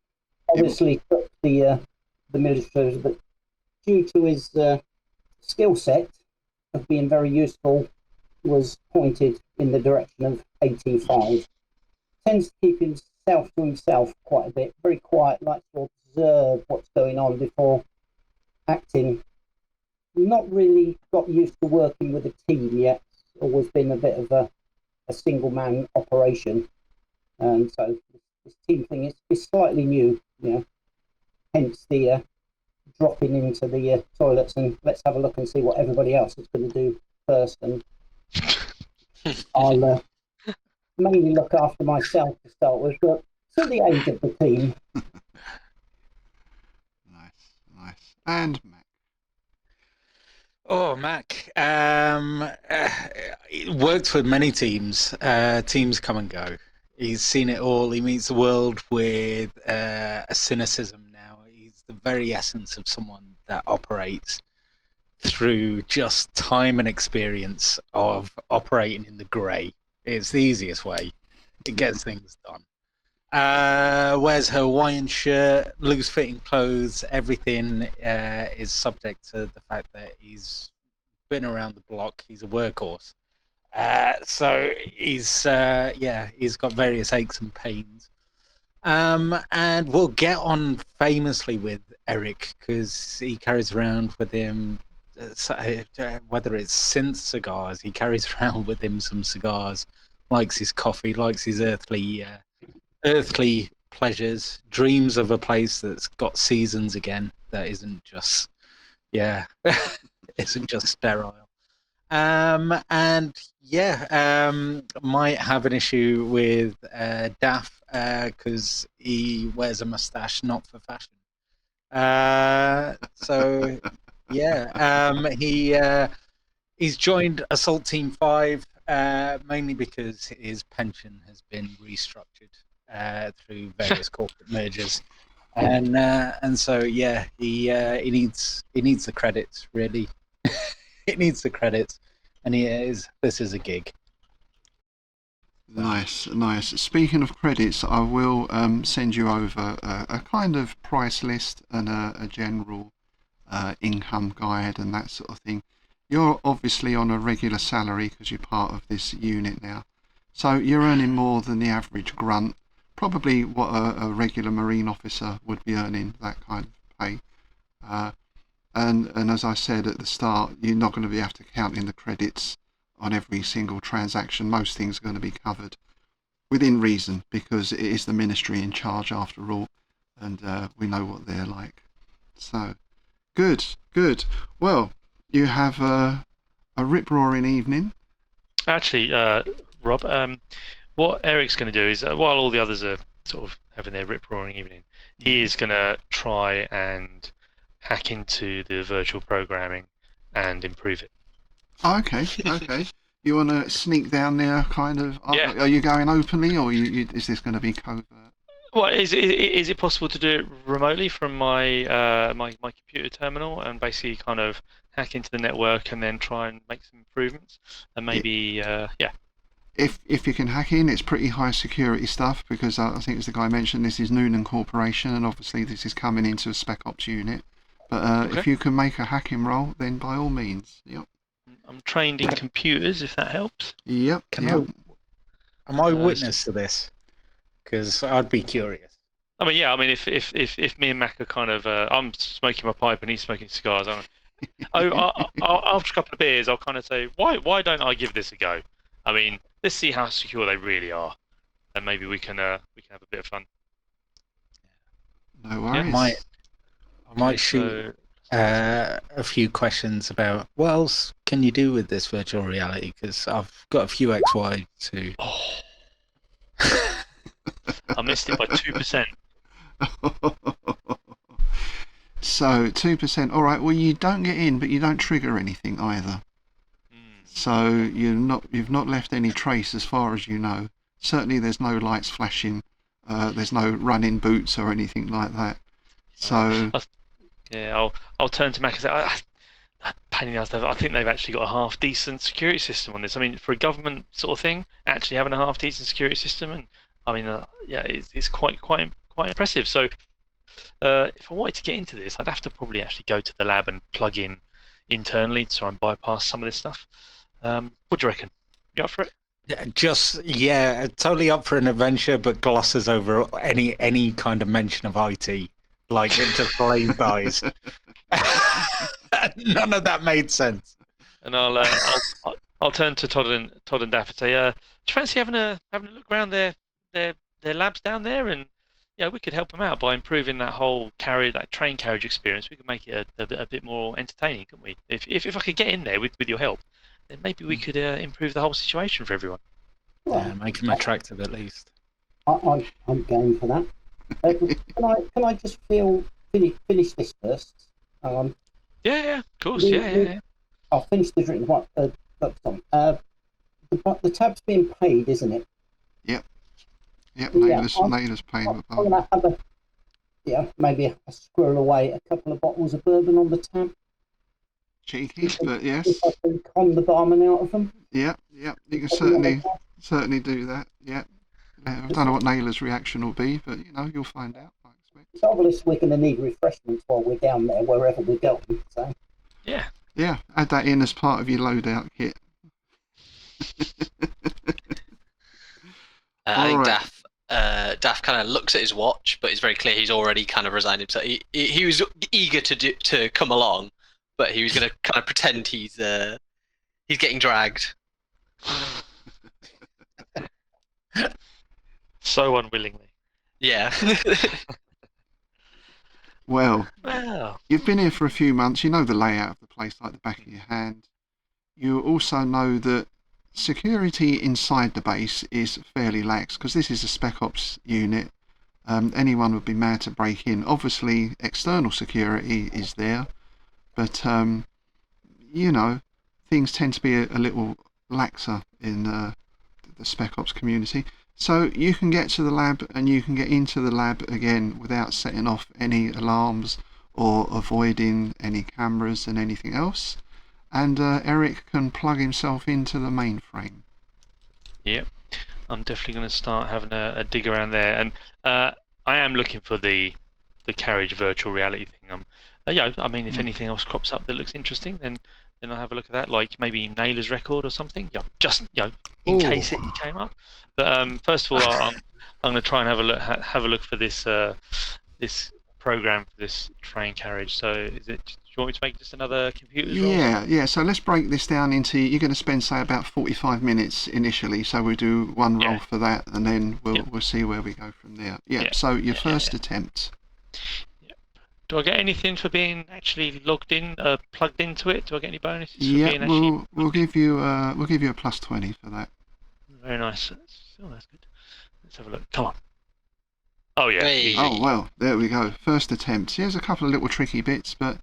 Obviously, the military service, but due to his skill set of being very useful, was pointed in the direction of AT5. Tends to keep himself to himself quite a bit, very quiet, likes to observe what's going on before acting. Not really got used to working with a team yet, always been a bit of a single-man operation, and so this team thing is slightly new, hence the dropping into the toilets and let's have a look and see what everybody else is going to do first, and I'll mainly look after myself to start with, but to the age of the team. Nice. And Mac. Oh, Mac. Worked with many teams. Teams come and go. He's seen it all. He meets the world with a cynicism now. He's the very essence of someone that operates through just time and experience of operating in the grey. It's the easiest way. It gets things done. Wears her Hawaiian shirt, loose-fitting clothes. Everything is subject to the fact that he's been around the block. He's a workhorse. So he's got various aches and pains. And we'll get on famously with Eric because he carries around with him, whether it's synth cigars, he carries around with him some cigars, likes his coffee, likes his earthly pleasures, dreams of a place that's got seasons again, that isn't just isn't just sterile. Might have an issue with Daff because he wears a mustache not for fashion. He's joined Assault Team 5 mainly because his pension has been restructured through various corporate mergers, and so he needs the credits, really. It needs the credits, and this is a gig. Nice. Speaking of credits, I will send you over a kind of price list and a general income guide and that sort of thing. you're obviously on a regular salary because you're part of this unit now. So you're earning more than the average grunt, probably what a regular Marine officer would be earning, that kind of pay. And as I said at the start, you're not going to be able to count in the credits on every single transaction. Most things are going to be covered within reason because it is the ministry in charge after all, and we know what they're like. So, good. Well, you have a rip-roaring evening. Actually, Rob, what Eric's going to do is, while all the others are sort of having their rip-roaring evening, he is going to try and hack into the virtual programming and improve it. Oh, okay. You want to sneak down there, kind of? Yeah. Are you going openly, or is this going to be covert? Well, is it possible to do it remotely from my my computer terminal and basically kind of hack into the network and then try and make some improvements and maybe If you can hack in, it's pretty high security stuff because I think as the guy mentioned, this is Noonan Corporation and obviously this is coming into a Spec Ops unit. But Okay. if you can make a hacking roll, then by all means. Yep. I'm trained in computers, if that helps. Yep. Am I witness to this? Because I'd be curious. I mean, yeah. I mean, if me and Mac are kind of, I'm smoking my pipe and he's smoking cigars. After a couple of beers, I'll kind of say, why don't I give this a go? I mean, let's see how secure they really are, and maybe we can have a bit of fun. No worries. I might shoot a few questions about what else can you do with this virtual reality, because I've got a few XY to. Oh. I missed it by 2%. So 2%. All right. Well, you don't get in, but you don't trigger anything either. So you've not left any trace as far as you know. Certainly, there's no lights flashing. There's no running boots or anything like that. So yeah, I'll turn to Mac and say, pain in the ass, I think they've actually got a half decent security system on this. I mean, for a government sort of thing, actually having a half decent security system, and I mean, it's quite impressive. So, if I wanted to get into this, I'd have to probably actually go to the lab and plug in internally to try and bypass some of this stuff. What do you reckon? You up for it? Yeah, totally up for an adventure, but glosses over any kind of mention of IT, like it just blamed eyes. None of that made sense. And I'll turn to Todd and Daff and say, do you fancy having a look around their labs down there, and we could help them out by improving that whole train carriage experience. We could make it a bit more entertaining, couldn't we? If I could get in there with your help, then maybe we could improve the whole situation for everyone. Yeah, make them attractive at least. I'm game for that. Can I just finish this first? Yeah, of course. Yeah. I'll finish the drink. The tab's being paid, isn't it? Yep. Naila's paying the I'm gonna have maybe a squirrel away a couple of bottles of bourbon on the tab. Cheeky, but yes. If I can con the barman out of them. Yeah. You can certainly do that. Yeah. I don't know what Naila's reaction will be, but you'll find out. I expect. It's obvious we're going to need refreshments while we're down there, wherever we're going. So. Yeah. Yeah. Add that in as part of your loadout kit. I think Daff kind of looks at his watch, but it's very clear he's already kind of resigned himself. He was eager to come along, but he was going to kind of pretend he's getting dragged. So unwillingly. Yeah. Well, Wow. you've been here for a few months. You know the layout of the place like the back of your hand. You also know that security inside the base is fairly lax because this is a Spec Ops unit. Anyone would be mad to break in. Obviously, external security is there, but things tend to be a little laxer in the Spec Ops community. So you can get to the lab and you can get into the lab again without setting off any alarms or avoiding any cameras and anything else. And Eric can plug himself into the mainframe. Yep. I'm definitely going to start having a dig around there. And I am looking for the carriage virtual reality thing. I mean, if anything else crops up that looks interesting, then then I'll have a look at that, like maybe Naylor's record or something. Yeah, just in case it came up. But first of all, I'm going to try and have a look for this this program for this train carriage. So is it? Do you want me to make just another computer's roll? Yeah. So let's break this down into. You're going to spend say about 45 minutes initially. So we do one roll for that, and then we'll see where we go from there. Yeah. So your first attempt. Do I get anything for being actually logged in, plugged into it? Do I get any bonuses for being actually? We'll give you a +20 for that. Very nice. That's good. Let's have a look. Come on. Oh yeah. Hey. Oh well, there we go. First attempt. Here's a couple of little tricky bits, but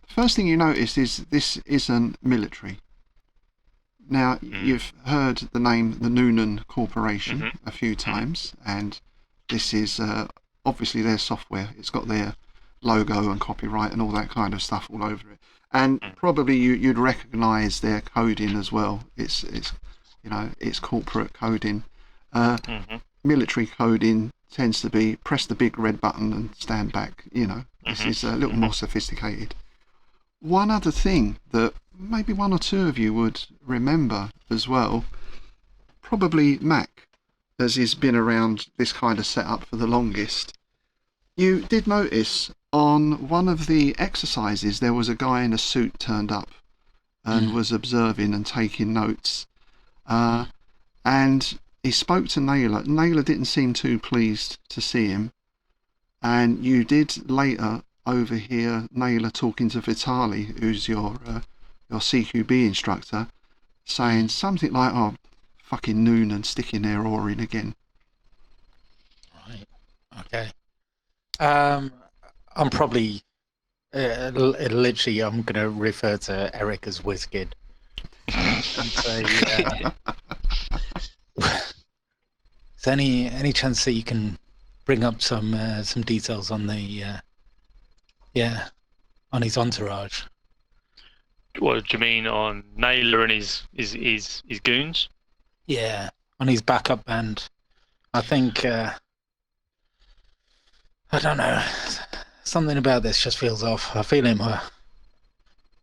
the first thing you notice is this isn't military. Now you've heard the name, the Noonan Corporation, a few times, and this is obviously their software. It's got their logo and copyright and all that kind of stuff all over it, and probably you'd recognise their coding as well. It's it's corporate coding. Military coding tends to be press the big red button and stand back. This is a little more sophisticated. One other thing that maybe one or two of you would remember as well, probably Mac, as he's been around this kind of setup for the longest. You did notice on one of the exercises there was a guy in a suit turned up and was observing and taking notes. And he spoke to Naylor. Naylor didn't seem too pleased to see him. And you did later overhear Naylor talking to Vitali, who's your CQB instructor, saying something like, "Oh, fucking Noonan sticking their oar in again." Right. Okay. I'm probably literally I'm going to refer to Eric as WizKid. And say, is there any chance that you can bring up some details on the on his entourage? What do you mean on Naylor and his goons? Yeah, on his backup band. I think I don't know. Something about this just feels off. I feel him.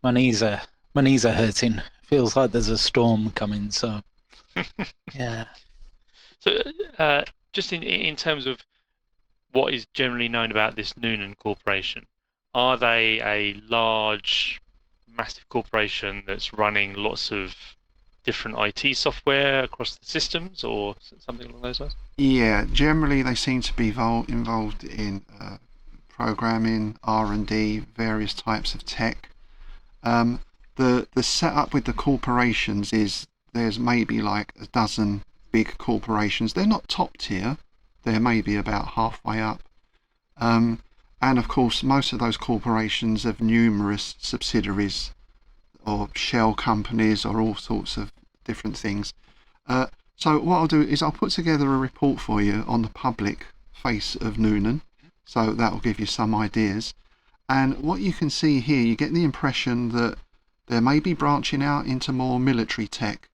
My knees are hurting. Feels like there's a storm coming. So yeah. So just in terms of what is generally known about this Noonan Corporation, are they a large, massive corporation that's running lots of different IT software across the systems, or something along those lines? Yeah, generally they seem to be involved in programming, R&D, various types of tech. The setup with the corporations is there's maybe like a dozen big corporations. They're not top tier. They're maybe about halfway up. And of course, most of those corporations have numerous subsidiaries or shell companies or all sorts of different things. So what I'll do is I'll put together a report for you on the public face of Noonan. So that will give you some ideas. And what you can see here, you get the impression that they may be branching out into more military tech,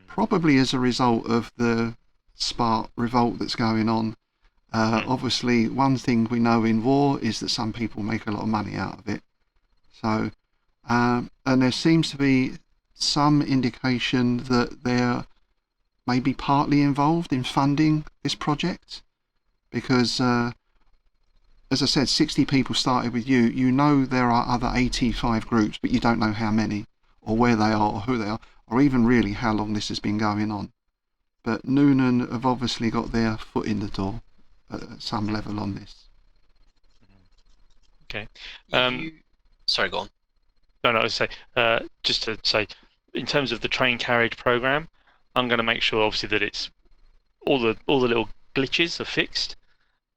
probably as a result of the Spark revolt that's going on. Obviously, one thing we know in war is that some people make a lot of money out of it. So, and there seems to be some indication that they're maybe partly involved in funding this project, because as I said, 60 people started with you. You know there are other AT5 groups, but you don't know how many, or where they are, or who they are, or even really how long this has been going on. But Noonan have obviously got their foot in the door at some level on this. Okay. Sorry, go on. No, I was say just to say, in terms of the train carriage program, I'm going to make sure obviously that it's all the little glitches are fixed.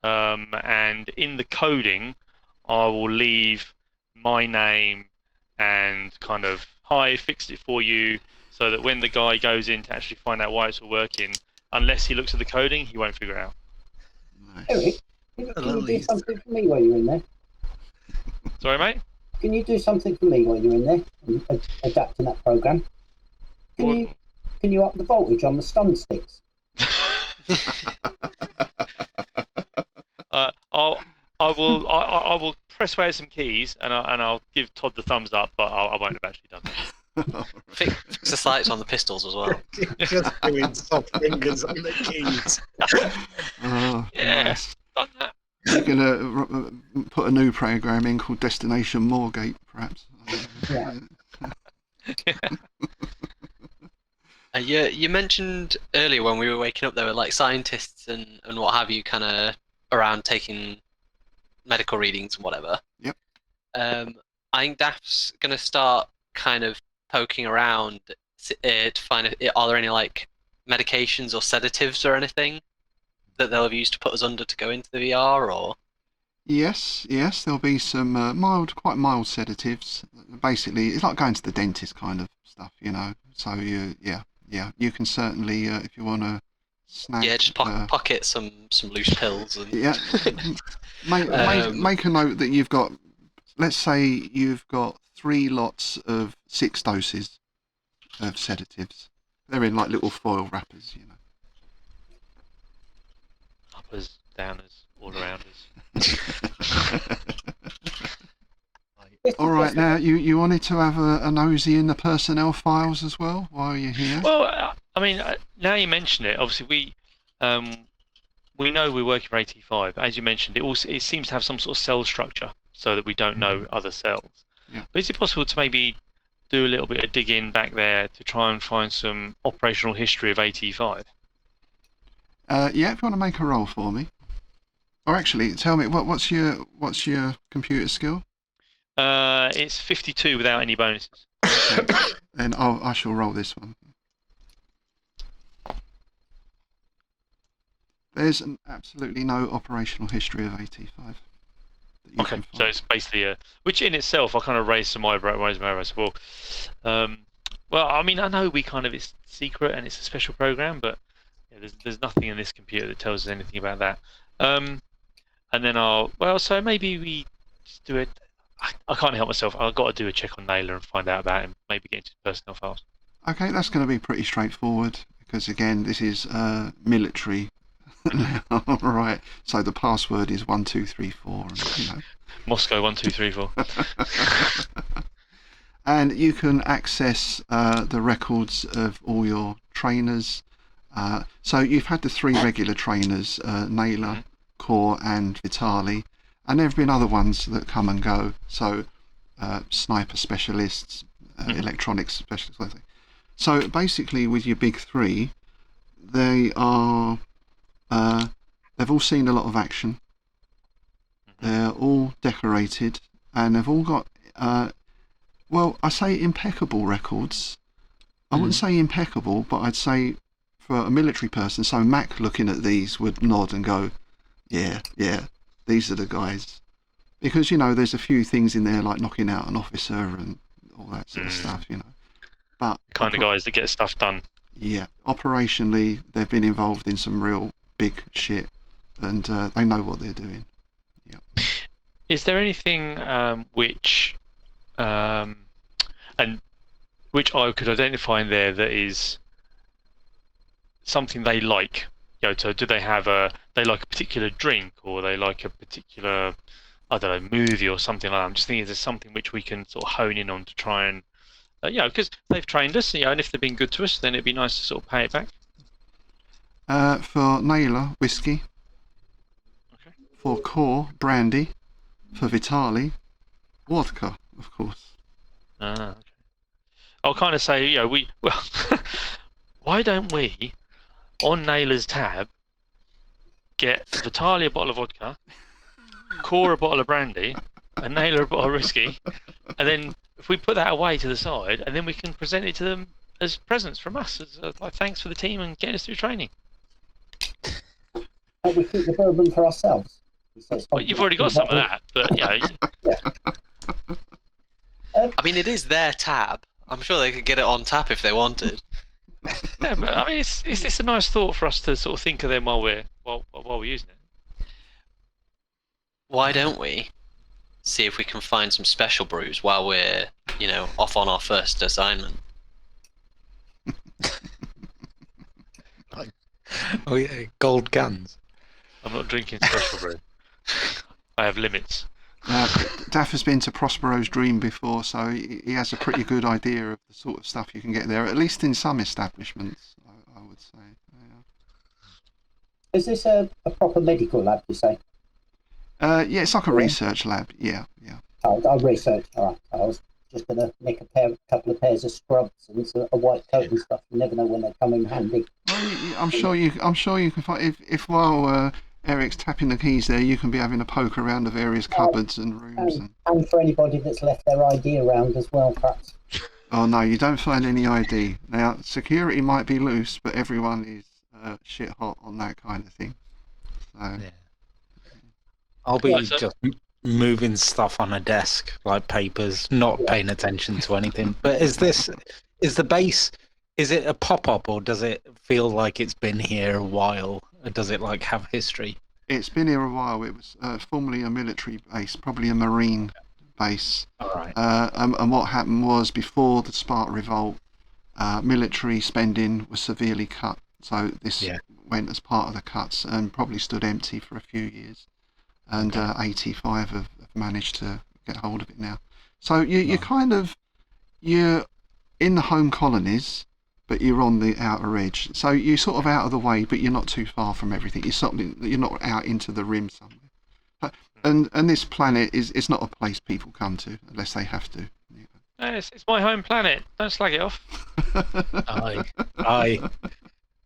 And in the coding, I will leave my name and kind of, hi, fixed it for you, so that when the guy goes in to actually find out why it's all working, unless he looks at the coding, he won't figure it out. Nice. Eric, can you do something for me while you're in there? Sorry, mate? Can you do something for me while you're in there and adapting that program? Can you up the voltage on the stun sticks? I will press away some keys and I'll give Todd the thumbs up, but I won't have actually done that. Fix the sights on the pistols as well. Just doing soft fingers on the keys. Oh, Yeah. nice. Done that. You're gonna put a new program in called Destination Moorgate, perhaps. Yeah. You mentioned earlier when we were waking up there were like scientists and what have you kind of around taking medical readings and whatever. Yep. I think Daph's going to start kind of poking around to find are there any like medications or sedatives or anything that they'll have used to put us under to go into the VR or... Yes, there'll be some quite mild sedatives. Basically, it's like going to the dentist kind of stuff, you know. So you can certainly, if you want to snag. Yeah, just pocket some loose pills and... Yeah, make a note that you've got. Let's say you've got 3 lots of 6 doses of sedatives. They're in like little foil wrappers, you know. Uppers, downers, all around us. All right, now you wanted to have a nosy in the personnel files as well while you're here. Well, I mean, now you mention it, obviously we know we're working for AT5. As you mentioned, it seems to have some sort of cell structure so that we don't know other cells. Yeah. But is it possible to maybe do a little bit of digging back there to try and find some operational history of AT5? Yeah, if you want to make a roll for me. Or actually, tell me what's your computer skill? It's 52 without any bonuses. Okay. Then I shall roll this one. There's absolutely no operational history of AT5. that you Okay, can so find. it's basically which in itself I kind of raised some eyebrows. Well, I mean I know it's secret and it's a special program, but yeah, there's nothing in this computer that tells us anything about that. And then so maybe we just do it. I can't help myself. I've got to do a check on Naylor and find out about him. Maybe get into personnel files. Okay, that's going to be pretty straightforward because again, this is military. All right. So the password is 1234. And, you know. Moscow 1234. And you can access the records of all your trainers. So you've had the 3 regular trainers, Naylor, Core, and Vitali, and there have been other ones that come and go. So sniper specialists, electronics specialists. So basically, with your big 3, they are. They've all seen a lot of action. They're all decorated, and they've all got, I say impeccable records. I wouldn't say impeccable, but I'd say for a military person, so Mac looking at these would nod and go, yeah, these are the guys. Because, you know, there's a few things in there like knocking out an officer and all that sort of stuff, you know. But Kind of guys that get stuff done. yeah, operationally, they've been involved in some real big shit, and they know what they're doing. Yeah. Is there anything which I could identify in there that is something they like? You know, so do they have they like a particular drink, or they like a particular, I don't know, movie or something like that? I'm just thinking, is there something which we can sort of hone in on to try and, because they've trained us, and if they've been good to us, then it'd be nice to sort of pay it back. For Naylor, whiskey. Okay. For Core, brandy. For Vitali, vodka, of course. Okay. I'll kind of say, why don't we, on Naylor's tab, get Vitaly a bottle of vodka, Core a bottle of brandy, and Naylor a bottle of whiskey, and then if we put that away to the side, and then we can present it to them as presents from us, as like thanks for the team and getting us through training. And we keep the bourbon for ourselves. Well, you've already got some of that, but Yeah. I mean, it is their tab. I'm sure they could get it on tap if they wanted. yeah, but I mean, it's a nice thought for us to sort of think of them while we're using it. Why don't we see if we can find some special brews while we're, off on our first assignment? Oh yeah, gold guns. I'm not drinking special brew. I have limits. Daff has been to Prospero's Dream before, so he has a pretty good idea of the sort of stuff you can get there, at least in some establishments, I would say. Yeah. Is this a proper medical lab, you say? Yeah, it's like a research lab. Yeah. Oh, I researched. All right. I was just going to nick a couple of pairs of scrubs and a white coat and stuff. You never know when they come in handy. Well, I'm sure you can find if while Eric's tapping the keys there, you can be having a poke around the various cupboards and rooms. And for anybody that's left their ID around as well, perhaps. Oh no, you don't find any ID. Now security might be loose, but everyone is shit hot on that kind of thing. So. Yeah. I'll be just moving stuff on a desk, like papers, not paying attention to anything. But is the base, is it a pop-up, or does it feel like it's been here a while? Or does it like have history? It's been here a while. It was formerly a military base, probably a marine base. All right. And what happened was, before the Sparta Revolt, military spending was severely cut. So this went as part of the cuts and probably stood empty for a few years. And AT5 have managed to get hold of it now. So you're in the home colonies, but you're on the outer edge. So you're sort of out of the way, but you're not too far from everything. You're not out into the rim somewhere. And this planet is not a place people come to unless they have to. No, it's my home planet. Don't slag it off. Aye.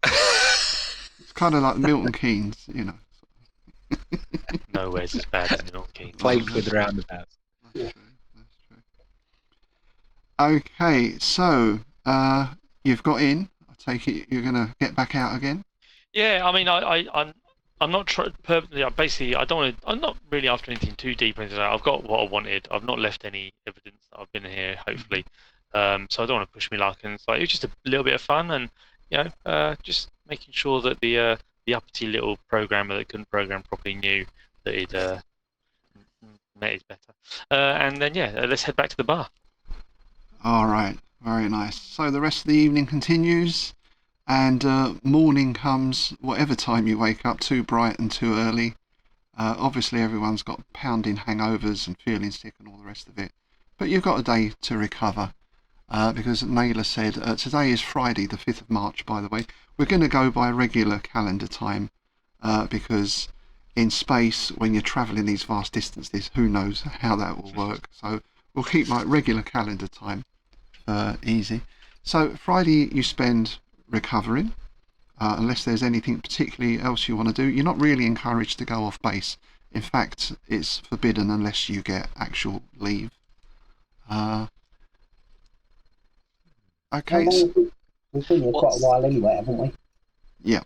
It's kind of like Milton Keynes, you know. Nowhere's as bad as Milton Keynes. Played with roundabouts. That's true. Okay, so you've got in. I take it you're going to get back out again? Yeah, I mean, I'm not basically, I don't want to. I'm not really after anything too deep into that. I've got what I wanted. I've not left any evidence that I've been here, hopefully. So I don't want to push me luck. And so it was just a little bit of fun, and just making sure that the uppity little programmer that couldn't program properly knew that he'd met his better. And then let's head back to the bar. All right, very nice. So the rest of the evening continues, and morning comes. Whatever time you wake up, too bright and too early. Obviously, everyone's got pounding hangovers and feeling sick and all the rest of it. But you've got a day to recover. Because Naylor said, today is Friday, the 5th of March, by the way. We're going to go by regular calendar time, because in space, when you're travelling these vast distances, who knows how that will work. So we'll keep like regular calendar time easy. So Friday you spend recovering, unless there's anything particularly else you want to do. You're not really encouraged to go off base. In fact, it's forbidden unless you get actual leave. Okay. We've been here quite a while anyway, haven't we? Yeah.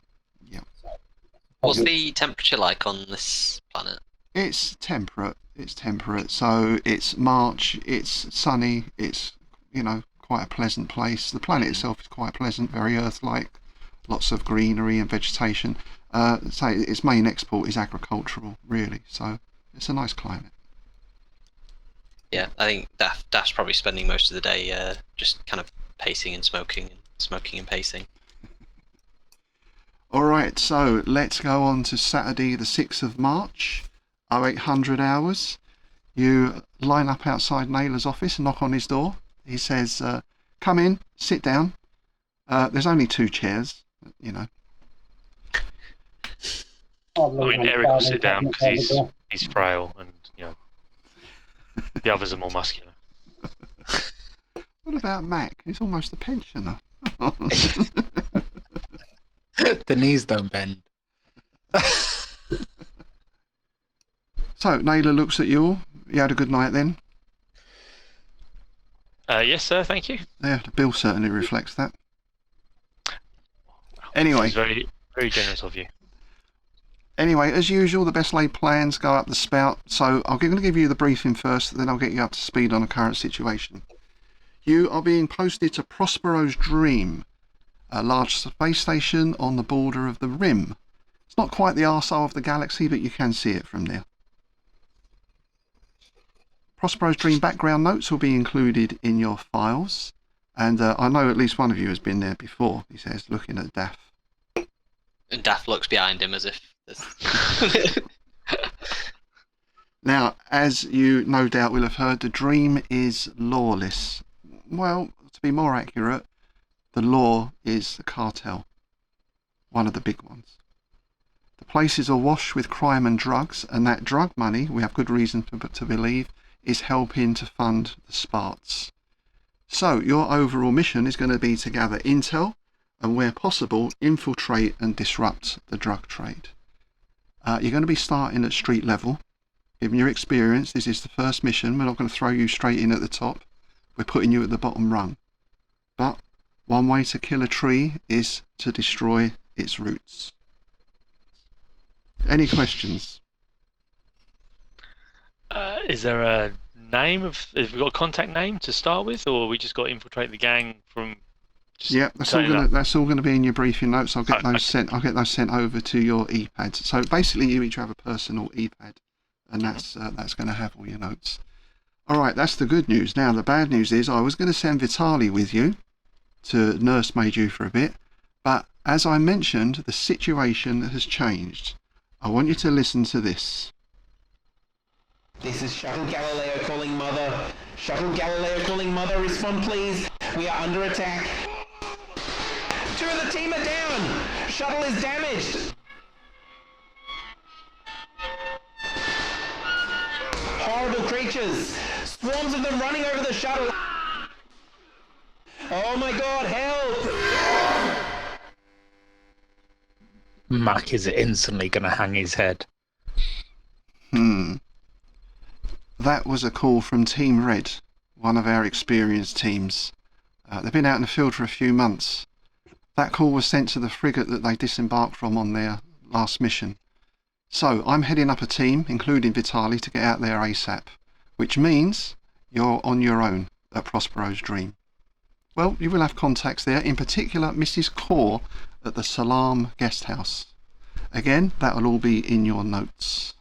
What's the temperature like on this planet? It's temperate. So it's March. It's sunny. It's quite a pleasant place. The planet itself is quite pleasant, very Earth-like. Lots of greenery and vegetation. So its main export is agricultural, really. So it's a nice climate. Yeah, I think Daph's probably spending most of the day just kind of pacing and smoking and pacing. All right, so let's go on to Saturday the 6th of March, 0800 hours. You line up outside Naylor's office and knock on his door. He says, come in, sit down. There's only 2 chairs, I mean, Eric will sit down because he's frail and, the others are more muscular. What about Mac? He's almost a pensioner. The knees don't bend. So, Naylor looks at you all. You had a good night then? Yes, sir, thank you. Yeah, the bill certainly reflects that. Anyway. This is very, very generous of you. Anyway, as usual, the best laid plans go up the spout. So I'm going to give you the briefing first, then I'll get you up to speed on the current situation. You are being posted to Prospero's Dream, a large space station on the border of the rim. It's not quite the arsehole of the galaxy, but you can see it from there. Prospero's Dream background notes will be included in your files. And I know at least one of you has been there before, he says, looking at Daph. And Daph looks behind him as if... Now, as you no doubt will have heard, the dream is lawless. Well, to be more accurate, the law is the cartel, one of the big ones. The place is awash with crime and drugs, and that drug money, we have good reason to believe, is helping to fund the Sparts. So your overall mission is going to be to gather intel and, where possible, infiltrate and disrupt the drug trade. You're going to be starting at street level. Given your experience, this is the first mission. We're not going to throw you straight in at the top. We're putting you at the bottom rung. But one way to kill a tree is to destroy its roots. Any questions? Is there a name have we got a contact name to start with, or we just got to infiltrate the gang from? Yeah, that's all gonna be in your briefing notes. I'll get those sent. I'll get those sent over to your ePads. So basically, you each have a personal ePad, and that's going to have all your notes. All right, that's the good news. Now the bad news is I was going to send Vitali with you to nursemaid you for a bit, but as I mentioned, the situation has changed. I want you to listen to this. This is Shuttle Galileo calling Mother. Shuttle Galileo calling Mother, respond please. We are under attack. 2 of the team are down. Shuttle is damaged. Horrible creatures. Swarms of them running over the shuttle. Oh my god, help! Mac is instantly going to hang his head. That was a call from Team Red, one of our experienced teams. They've been out in the field for a few months. That call was sent to the frigate that they disembarked from on their last mission. So I'm heading up a team, including Vitali, to get out there ASAP, which means you're on your own at Prospero's Dream. Well, you will have contacts there, in particular Mrs. Core at the Salam guest house. Again, that will all be in your notes.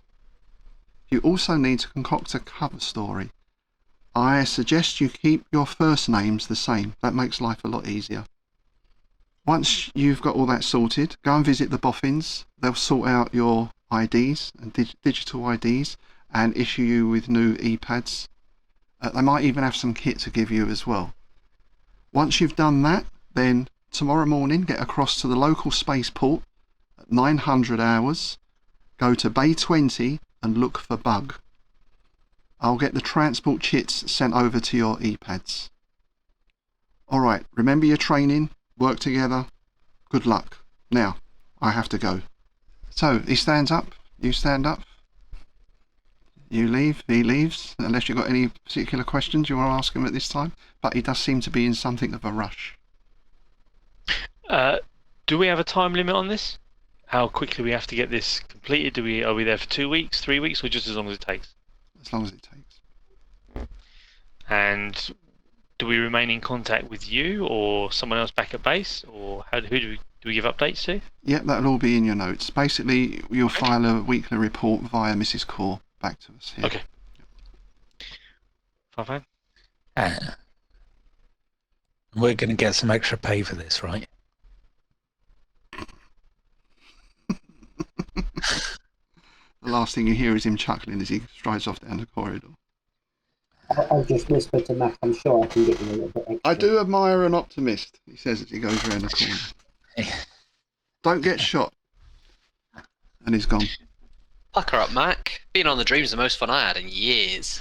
You also need to concoct a cover story. I suggest you keep your first names the same. That makes life a lot easier. Once you've got all that sorted, go and visit the boffins. They'll sort out your IDs and digital IDs and issue you with new ePads. They might even have some kit to give you as well. Once you've done that, then tomorrow morning get across to the local spaceport at 900 hours, go to Bay 20 and look for Bug. I'll get the transport chits sent over to your ePads. Alright, remember your training, work together, good luck. Now, I have to go. So, he stands up, you stand up, you leave, he leaves, unless you've got any particular questions you want to ask him at this time, but he does seem to be in something of a rush. Do we have a time limit on this? How quickly we have to get this completed? Are we there for 2 weeks, 3 weeks, or just as long as it takes? As long as it takes. And do we remain in contact with you or someone else back at base, or who do we give updates to? Yep, that'll all be in your notes. Basically, you'll file a weekly report via Mrs. Core back to us here. Okay. Fine. We're going to get some extra pay for this, right? The last thing you hear is him chuckling as he strides off down the corridor. I'll just whisper to Mac, I'm sure I can get you a little bit extra. I do admire an optimist, he says as he goes around the corner. Don't get shot. And he's gone. Pucker up, Mac. Being on the Dream is the most fun I had in years.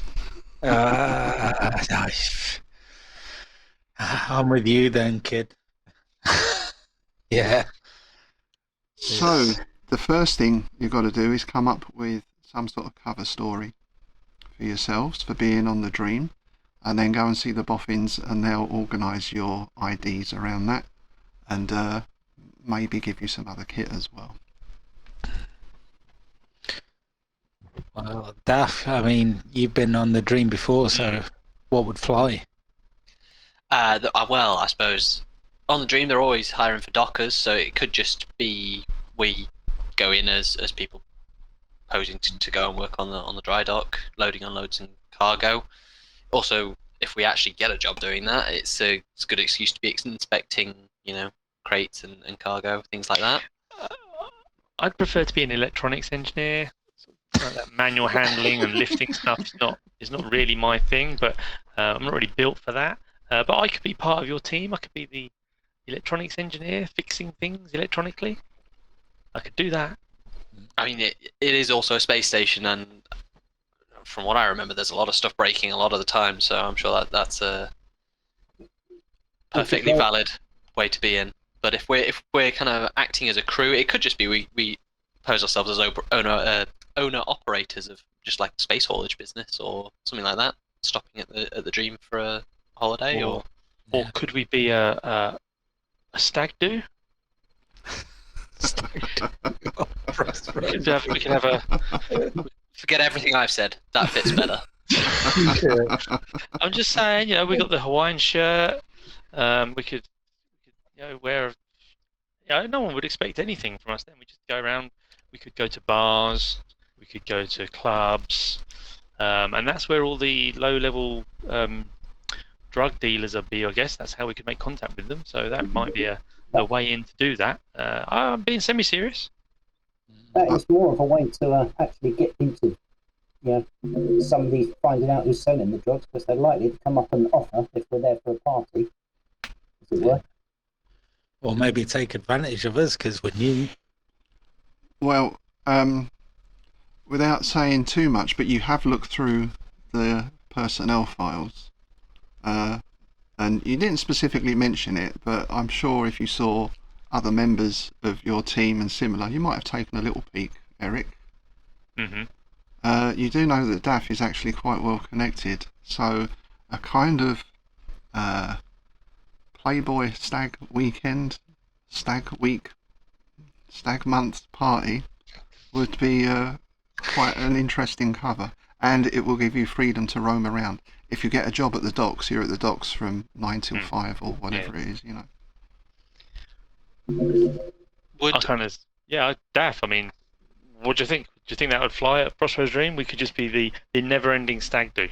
I'm with you then, kid. Yeah. So, the first thing you've got to do is come up with some sort of cover story for yourselves for being on the Dream, and then go and see the boffins and they'll organise your IDs around that, and maybe give you some other kit as well. Well, Daff, I mean, you've been on the Dream before, so what would fly? Well, I suppose on the Dream they're always hiring for dockers, so it could just be we go in as people posing to go and work on the dry dock, loading, unloading cargo. Also, if we actually get a job doing that, it's a good excuse to be inspecting, crates and cargo, things like that. I'd prefer to be an electronics engineer, that manual handling and lifting stuff is not really my thing. But I'm not really built for that. But I could be part of your team. I could be the electronics engineer, fixing things electronically. I could do that. I mean, it is also a space station, and from what I remember, there's a lot of stuff breaking a lot of the time. So I'm sure that's a perfectly valid way to be in. But if we're kind of acting as a crew, it could just be we pose ourselves as owner operators of just like space haulage business or something like that, stopping at the Dream for a holiday, or could we be a stag do? We could have a. Forget everything I've said. That fits better. I'm just saying, we got the Hawaiian shirt. We could wear. No one would expect anything from us. Then we just go around. We could go to bars. We could go to clubs, and that's where all the low-level drug dealers are. I guess that's how we could make contact with them. So that might be a way in to do that. I'm being semi-serious. That is more of a way to actually get into, somebody finding out who's selling the drugs, because they're likely to come up and offer if we're there for a party, as it were. Or maybe take advantage of us because we're new. Well, without saying too much, but you have looked through the personnel files, and you didn't specifically mention it, but I'm sure if you saw other members of your team and similar, you might have taken a little peek, Eric. Mm-hmm. You do know that DAF is actually quite well connected, so a kind of Playboy stag weekend, stag week, stag month party would be quite an interesting cover, and it will give you freedom to roam around. If you get a job at the docks, you're at the docks from 9 till 5 or whatever it is, DAF, I mean, what do you think? Do you think that would fly at Prospero's Dream? We could just be the never-ending stag do.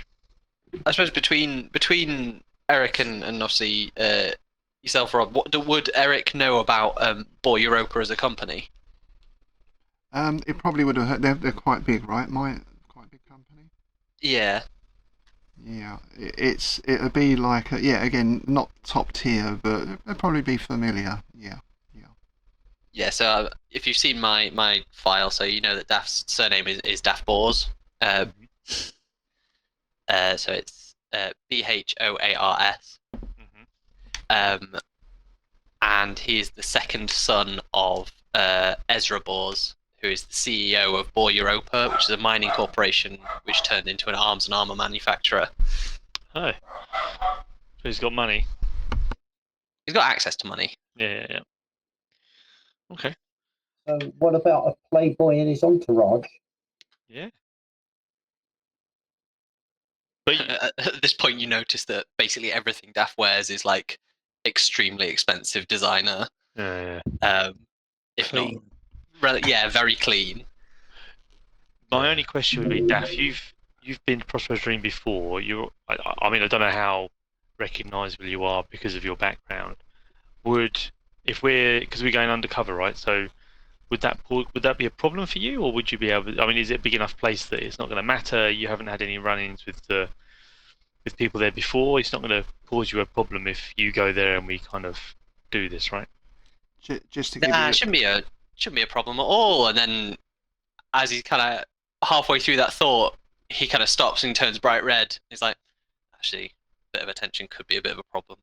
I suppose between Eric and obviously yourself, Rob, would Eric know about Boy Europa as a company? It probably would have. They're quite big, right? Quite big company. Yeah. Yeah, it'd be like again, not top tier, but it'd probably be familiar. Yeah, so if you've seen my file, so you know that Daft's surname is Daft Boars. So it's Bhoars. And he is the second son of Ezra Boars, who is the CEO of Boy Europa, which is a mining corporation which turned into an arms and armor manufacturer. Oh. So he's got money. He's got access to money. Yeah. Okay. So what about a playboy in his entourage? Yeah. But at this point, you notice that basically everything Daft wears is like extremely expensive designer. Yeah. If Clean. not, very clean. My only question would be, Daft, you've been to Prospero's Dream before. I mean, I don't know how recognisable you are because of your background. Because we're going undercover, right? So would that be a problem for you, or would you be able? I mean, is it a big enough place that it's not going to matter? You haven't had any run-ins with people there before. It's not going to cause you a problem if you go there and we kind of do this, right? Just to give you... It shouldn't be a problem at all. And then, as he's kind of halfway through that thought, he kind of stops and turns bright red. He's like, actually, a bit of attention could be a bit of a problem.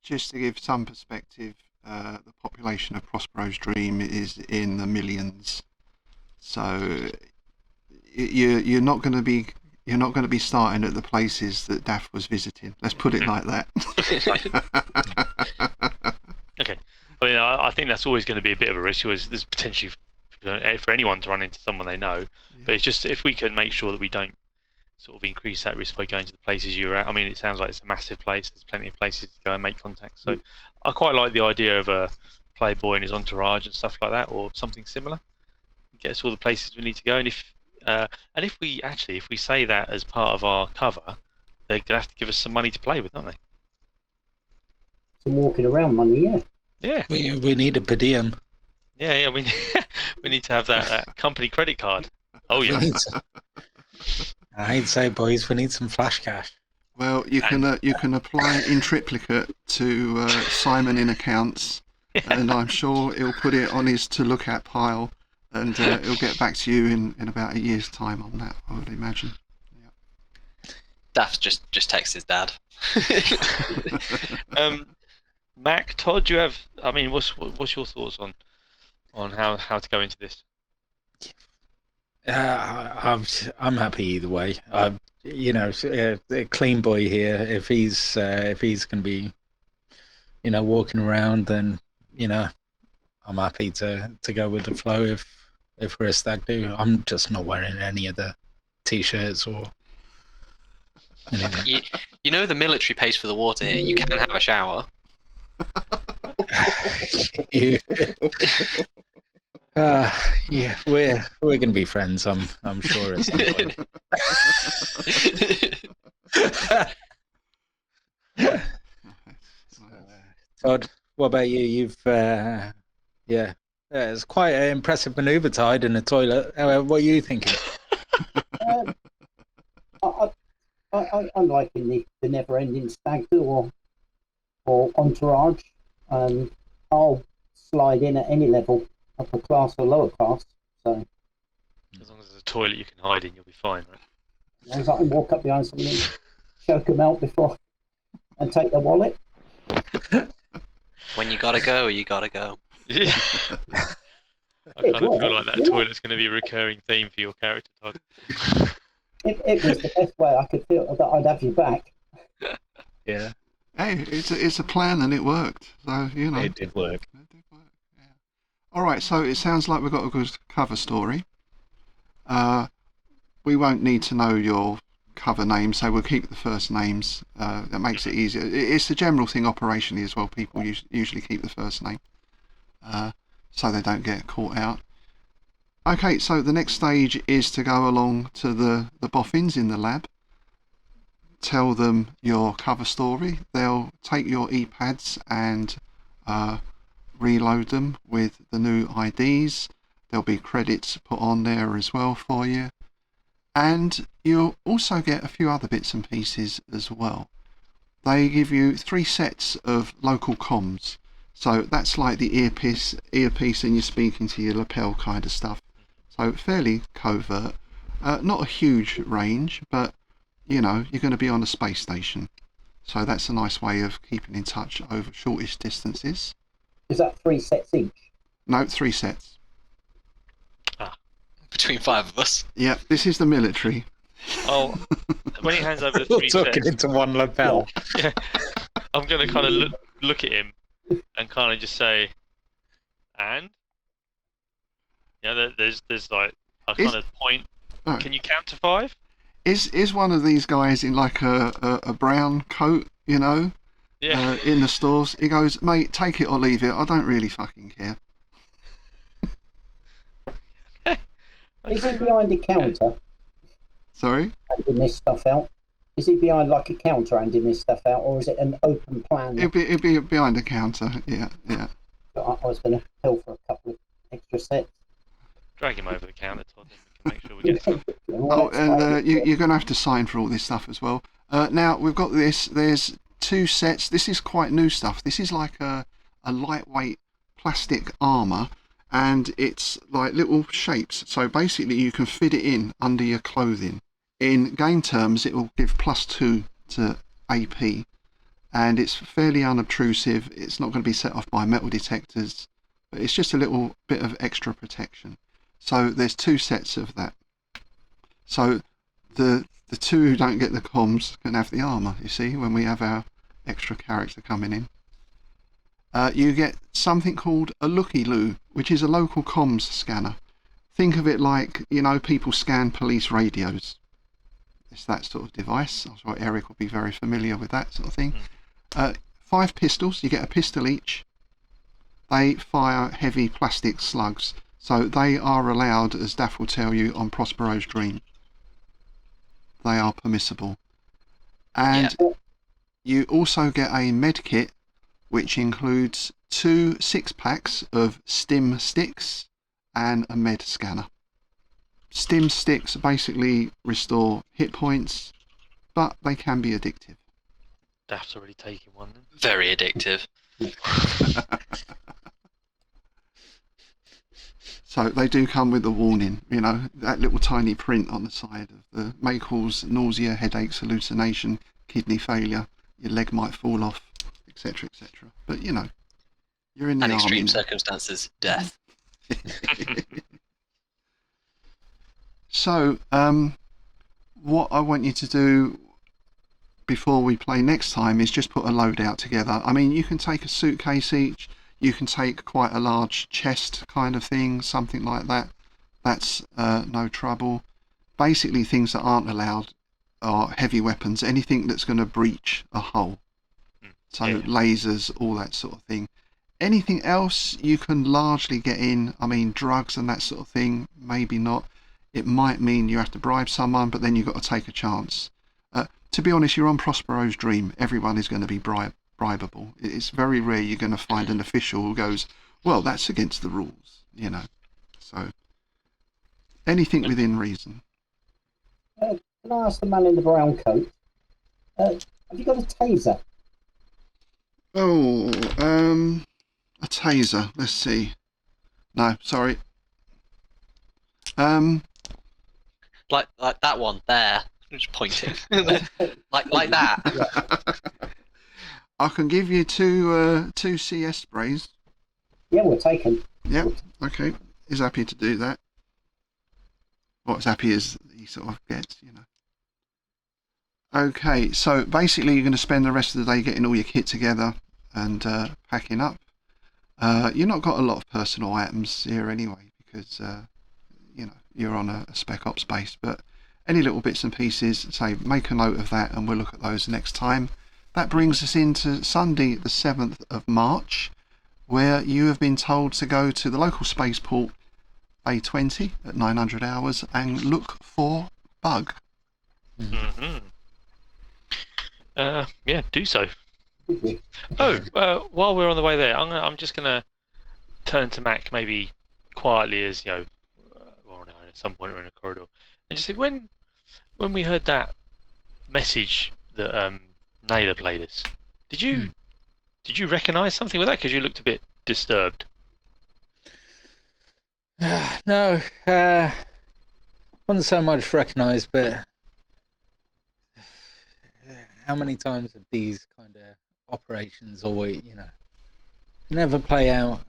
Just to give some perspective, the population of Prospero's Dream is in the millions, so you're not going to be starting at the places that Daft was visiting. Let's put it like that. Okay. I mean, I think that's always going to be a bit of a risk. There's potentially for anyone to run into someone they know, but it's just if we can make sure that we don't sort of increase that risk by going to the places you're at. I mean, it sounds like it's a massive place. There's plenty of places to go and make contact. So I quite like the idea of a playboy and his entourage and stuff like that, or something similar. Get us all the places we need to go. And if we say that as part of our cover, they're gonna have to give us some money to play with, aren't they? Some walking around money, yeah. Yeah. We need a per diem. Yeah. We need to have that company credit card. Oh We yeah. need some- I hate to say it, boys, we need some flash cash. Well, you can apply in triplicate to Simon in accounts, and I'm sure he'll put it on his to look at pile, and he'll get back to you in about a year's time on that, I would imagine. Daft just text his dad. Mac, Todd, do you have? I mean, what's your thoughts on how to go into this? I'm happy either way. A clean boy here. If he's going to be, walking around, then I'm happy to go with the flow. If we're a stag do, I'm just not wearing any of the t-shirts or anything. The military pays for the water here. You can have a shower. Yeah, we're gonna be friends. I'm sure at some point. Todd, what about you? You've it's quite an impressive manoeuvre to hide in a toilet. What are you thinking? I'm liking the never-ending stag do or entourage. I'll slide in at any level, upper class or lower class. So As long as there's a toilet you can hide in, you'll be fine, right? as long as I can walk up behind somebody, choke them out before and take their wallet. When you gotta go, you gotta go. Yeah. I kind of feel like that toilet's going to be a recurring theme for your character, Todd. It was the best way I could feel that I'd have you back. Yeah, Hey, it's a plan and it worked. So it did work. It did work. Yeah. All right. So it sounds like we've got a good cover story. We won't need to know your cover name, so we'll keep the first names. That makes it easier. It's a general thing operationally as well. People usually keep the first name, so they don't get caught out. Okay, so the next stage is to go along to the boffins in the lab. Tell them your cover story. They'll take your e-pads and reload them with the new IDs. There'll be credits put on there as well for you. And you'll also get a few other bits and pieces as well. They give you 3 sets of local comms. So that's like the earpiece and you're speaking to your lapel kind of stuff. So fairly covert. Not a huge range, but you're going to be on a space station. So that's a nice way of keeping in touch over shortish distances. Is that 3 sets each? No, 3 sets. Between 5 of us. Yeah, this is the military. Oh, when he hands over the We're 3 talking sets, into one lapel. yeah, I'm going to kind of look at him and kind of just say, and? Yeah, there's like, I kind of point, Oh. can you count to 5? Is one of these guys in like a brown coat, Yeah. in the stores? He goes, mate, take it or leave it. I don't really fucking care. Is he behind a counter Sorry? handing this stuff out? Is he behind like a counter handing this stuff out, or is it an open plan? It'd be behind the counter. Yeah. I was going to fill for a couple of extra sets. Drag him over the counter, Todd, and we can make sure we get some. Oh, and you're going to have to sign for all this stuff as well. Now we've got this. There's 2 sets. This is quite new stuff. This is like a lightweight plastic armor, and it's like little shapes. So basically, you can fit it in under your clothing. In game terms, it will give +2 to AP, and it's fairly unobtrusive. It's not going to be set off by metal detectors, but it's just a little bit of extra protection. So there's 2 sets of that. So the 2 who don't get the comms can have the armour, you see, when we have our extra character coming in. You get something called a looky-loo, which is a local comms scanner. Think of it like, people scan police radios. It's that sort of device. I'm sure Eric will be very familiar with that sort of thing. 5 pistols, you get a pistol each. They fire heavy plastic slugs, so they are allowed, as Daff will tell you, on Prospero's Dream. They are permissible. And you also get a med kit, which includes 2 6-packs of stim sticks and a med scanner. Stim sticks basically restore hit points, but they can be addictive. Daft's already taken one then. Very addictive. So they do come with a warning, you know, that little tiny print on the side of the may cause nausea, headaches, hallucination, kidney failure, your leg might fall off, etc., etc. But you know, you're in the And army extreme now. circumstances, death. So, what I want you to do before we play next time is just put a loadout together. I mean, you can take a suitcase each. You can take quite a large chest kind of thing, something like that. That's no trouble. Basically, things that aren't allowed are heavy weapons, anything that's going to breach a hull. So lasers, all that sort of thing. Anything else you can largely get in. I mean, drugs and that sort of thing, maybe not. It might mean you have to bribe someone, but then you've got to take a chance. To be honest, you're on Prospero's dream. Everyone is going to be bribable. It's very rare you're going to find an official who goes, well, that's against the rules, you know. So, anything within reason. Can I ask the man in the brown coat, have you got a taser? Oh, a taser. Let's see. No, sorry. Like that one there. I'm just pointing. like that. I can give you two CS sprays. Yeah, we'll take them. Yep. Okay. He's happy to do that. Well, as happy as he sort of gets, you know. Okay, so basically you're going to spend the rest of the day getting all your kit together and packing up. You've not got a lot of personal items here anyway because, you know, you're on a Spec Ops base, but any little bits and pieces, say, make a note of that and we'll look at those next time. That brings us into Sunday the 7th of March, where you have been told to go to the local spaceport A20 at 900 hours and look for bug. Mm-hmm. Yeah, do so. Oh, while we're on the way there, I'm just gonna turn to Mac maybe quietly, as you know, well, no, at some point we're in a corridor, and just say when we heard that message that Naylor played us, did you recognise something with that? Because you looked a bit disturbed. No, wasn't so much recognised, but how many times have these kind of operations always, you know, never play out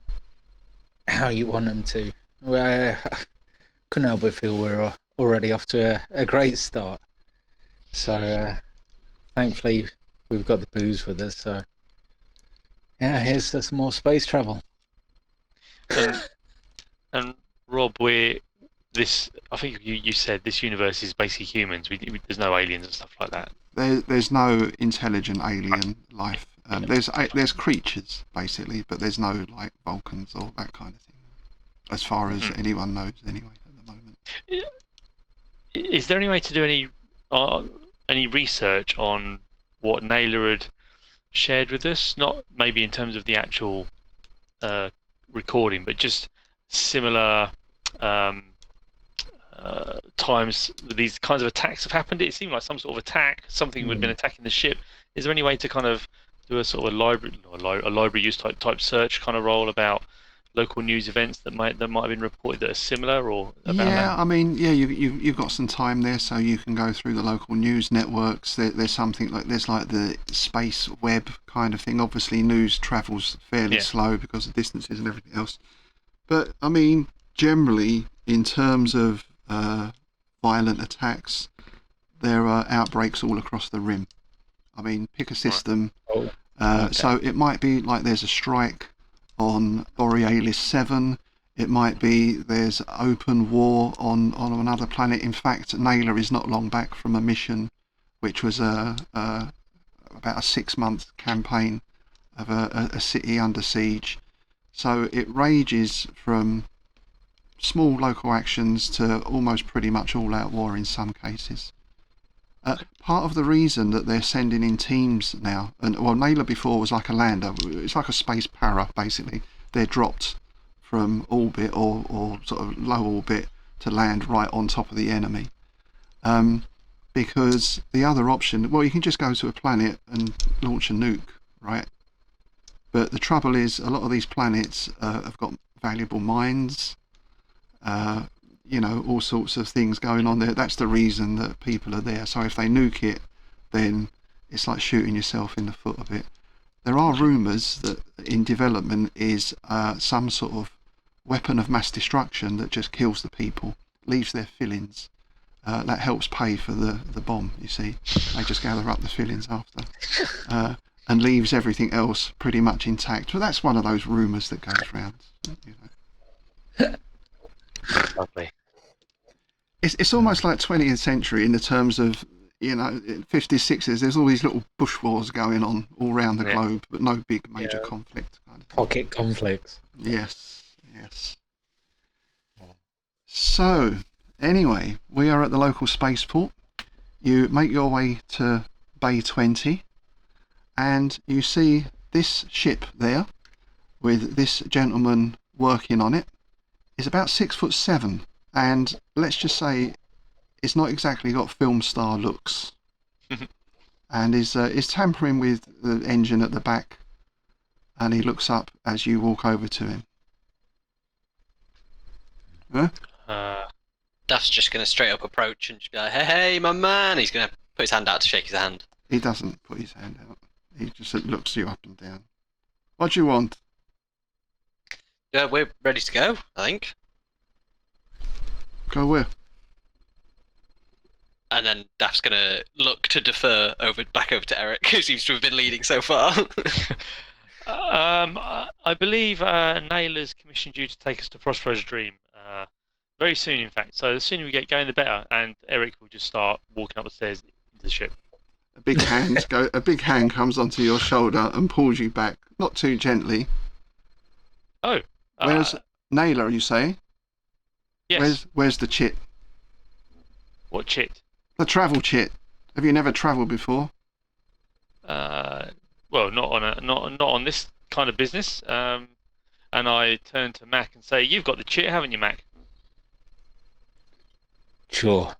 how you want them to? Well, I couldn't help but feel we're already off to a great start. So thankfully we've got the booze with us. So yeah, here's to some more space travel. And Rob, I think you said this universe is basically humans. There's no aliens and stuff like that. There's no intelligent alien life. There's creatures basically, but there's no like Vulcans or that kind of thing, as far as anyone knows anyway at the moment. Is there any way to do any research on what Naylor had shared with us? Not maybe in terms of the actual recording, but just similar times these kinds of attacks have happened. It seemed like some sort of attack, something had been attacking the ship. Is there any way to kind of do a sort of library use type search kind of role about local news events that might have been reported that are similar or about that? I mean, yeah, you've got some time there, so you can go through the local news networks. There's something like the space web kind of thing. Obviously, news travels fairly slow because of distances and everything else. But I mean, generally, in terms of violent attacks, there are outbreaks all across the rim. I mean, pick a system. Okay. So it might be like there's a strike on Borealis 7. It might be there's open war on another planet. In fact, Naylor is not long back from a mission, which was about a 6-month campaign of a city under siege. So it ranges from small local actions to almost pretty much all-out war in some cases. Part of the reason that they're sending in teams now, Naylor before was like a lander, it's like a space para basically. They're dropped from orbit or sort of low orbit to land right on top of the enemy. Because the other option, well, you can just go to a planet and launch a nuke, right? But the trouble is, a lot of these planets have got valuable mines, all sorts of things going on there. That's the reason that people are there. So if they nuke it, then it's like shooting yourself in the foot a bit. There are rumours that in development is some sort of weapon of mass destruction that just kills the people, leaves their fillings. That helps pay for the bomb, you see. They just gather up the fillings after. And leaves everything else pretty much intact. Well, that's one of those rumours that goes round. Lovely. It's almost like 20th century in the terms of, 50s, 60s, there's all these little bush wars going on all around the globe, but no big major conflict. Kind of Pocket conflicts. Yes. So, anyway, we are at the local spaceport. You make your way to Bay 20, and you see this ship there, with this gentleman working on it. Is about 6'7", and let's just say it's not exactly got film star looks, and is tampering with the engine at the back, and he looks up as you walk over to him. Huh? Duff's just going to straight up approach and just be like, hey, my man. He's going to put his hand out to shake his hand. He doesn't put his hand out. He just looks you up and down. What do you want? We're ready to go, I think. Go where? And then Daft's going to look to defer back over to Eric, who seems to have been leading so far. I believe Naylor's commissioned you to take us to Prospero's dream. Very soon, in fact. So the sooner we get going, the better. And Eric will just start walking up the stairs into the ship. A big hand comes onto your shoulder and pulls you back, not too gently. Oh. Where's Naylor, you say? Yes. Where's the chit? What chit? The travel chit. Have you never travelled before? Well, not on this kind of business. And I turn to Mac and say, "You've got the chit, haven't you, Mac?" Sure.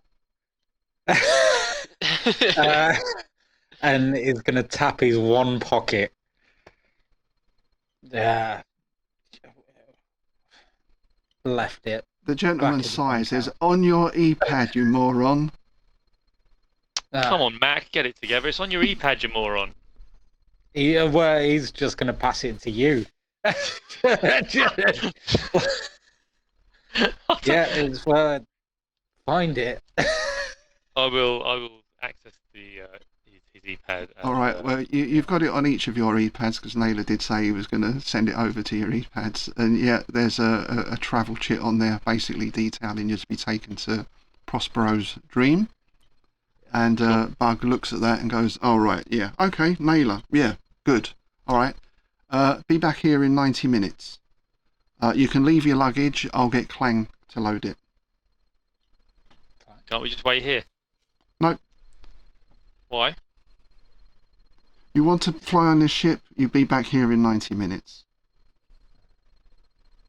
And he's going to tap his one pocket. Left it. The gentleman sighs, says, "On your e-pad, you moron." Come on, Mac, get it together. It's on your e-pad, you moron. He's just going to pass it to you. It's find it. I will access his e-pad. All right. Well, you've got it on each of your e-pads because Naylor did say he was going to send it over to your e-pads, and there's a travel chit on there, basically detailing you to be taken to Prospero's dream. And Bug looks at that and goes, "Oh right, yeah, okay, Naylor, yeah, good, all right. Be back here in 90 minutes. You can leave your luggage. I'll get Clang to load it." Can't we just wait here? No. Why? You want to fly on this ship? You be back here in 90 minutes.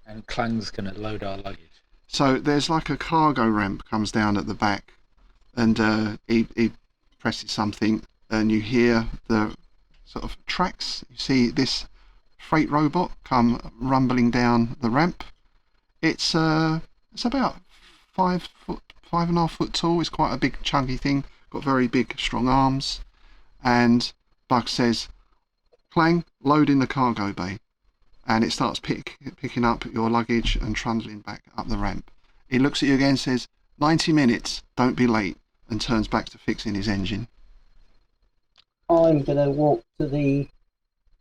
And Clang's going to load our luggage. So there's like a cargo ramp comes down at the back, and he presses something, and you hear the sort of tracks. You see this freight robot come rumbling down the ramp. It's about 5.5 foot tall. It's quite a big chunky thing. Got very big strong arms. And Bug says, "Clang, load in the cargo bay." And it starts picking up your luggage and trundling back up the ramp. He looks at you again and says, 90 minutes, don't be late, and turns back to fixing his engine. I'm going to walk to the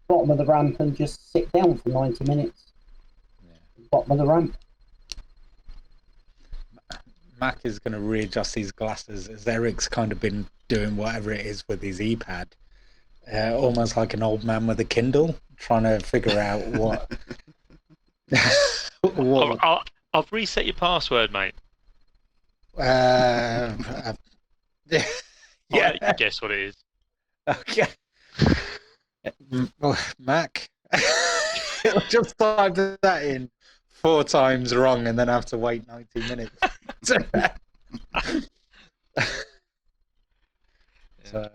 bottom of the ramp and just sit down for 90 minutes. Bottom of the ramp. Mac is going to readjust his glasses as Eric's kind of been doing whatever it is with his e-pad. Almost like an old man with a Kindle, trying to figure out what... I've reset your password, mate. Yeah. Guess what it is. Okay. Mac. Just type that in 4 times wrong and then have to wait 90 minutes So,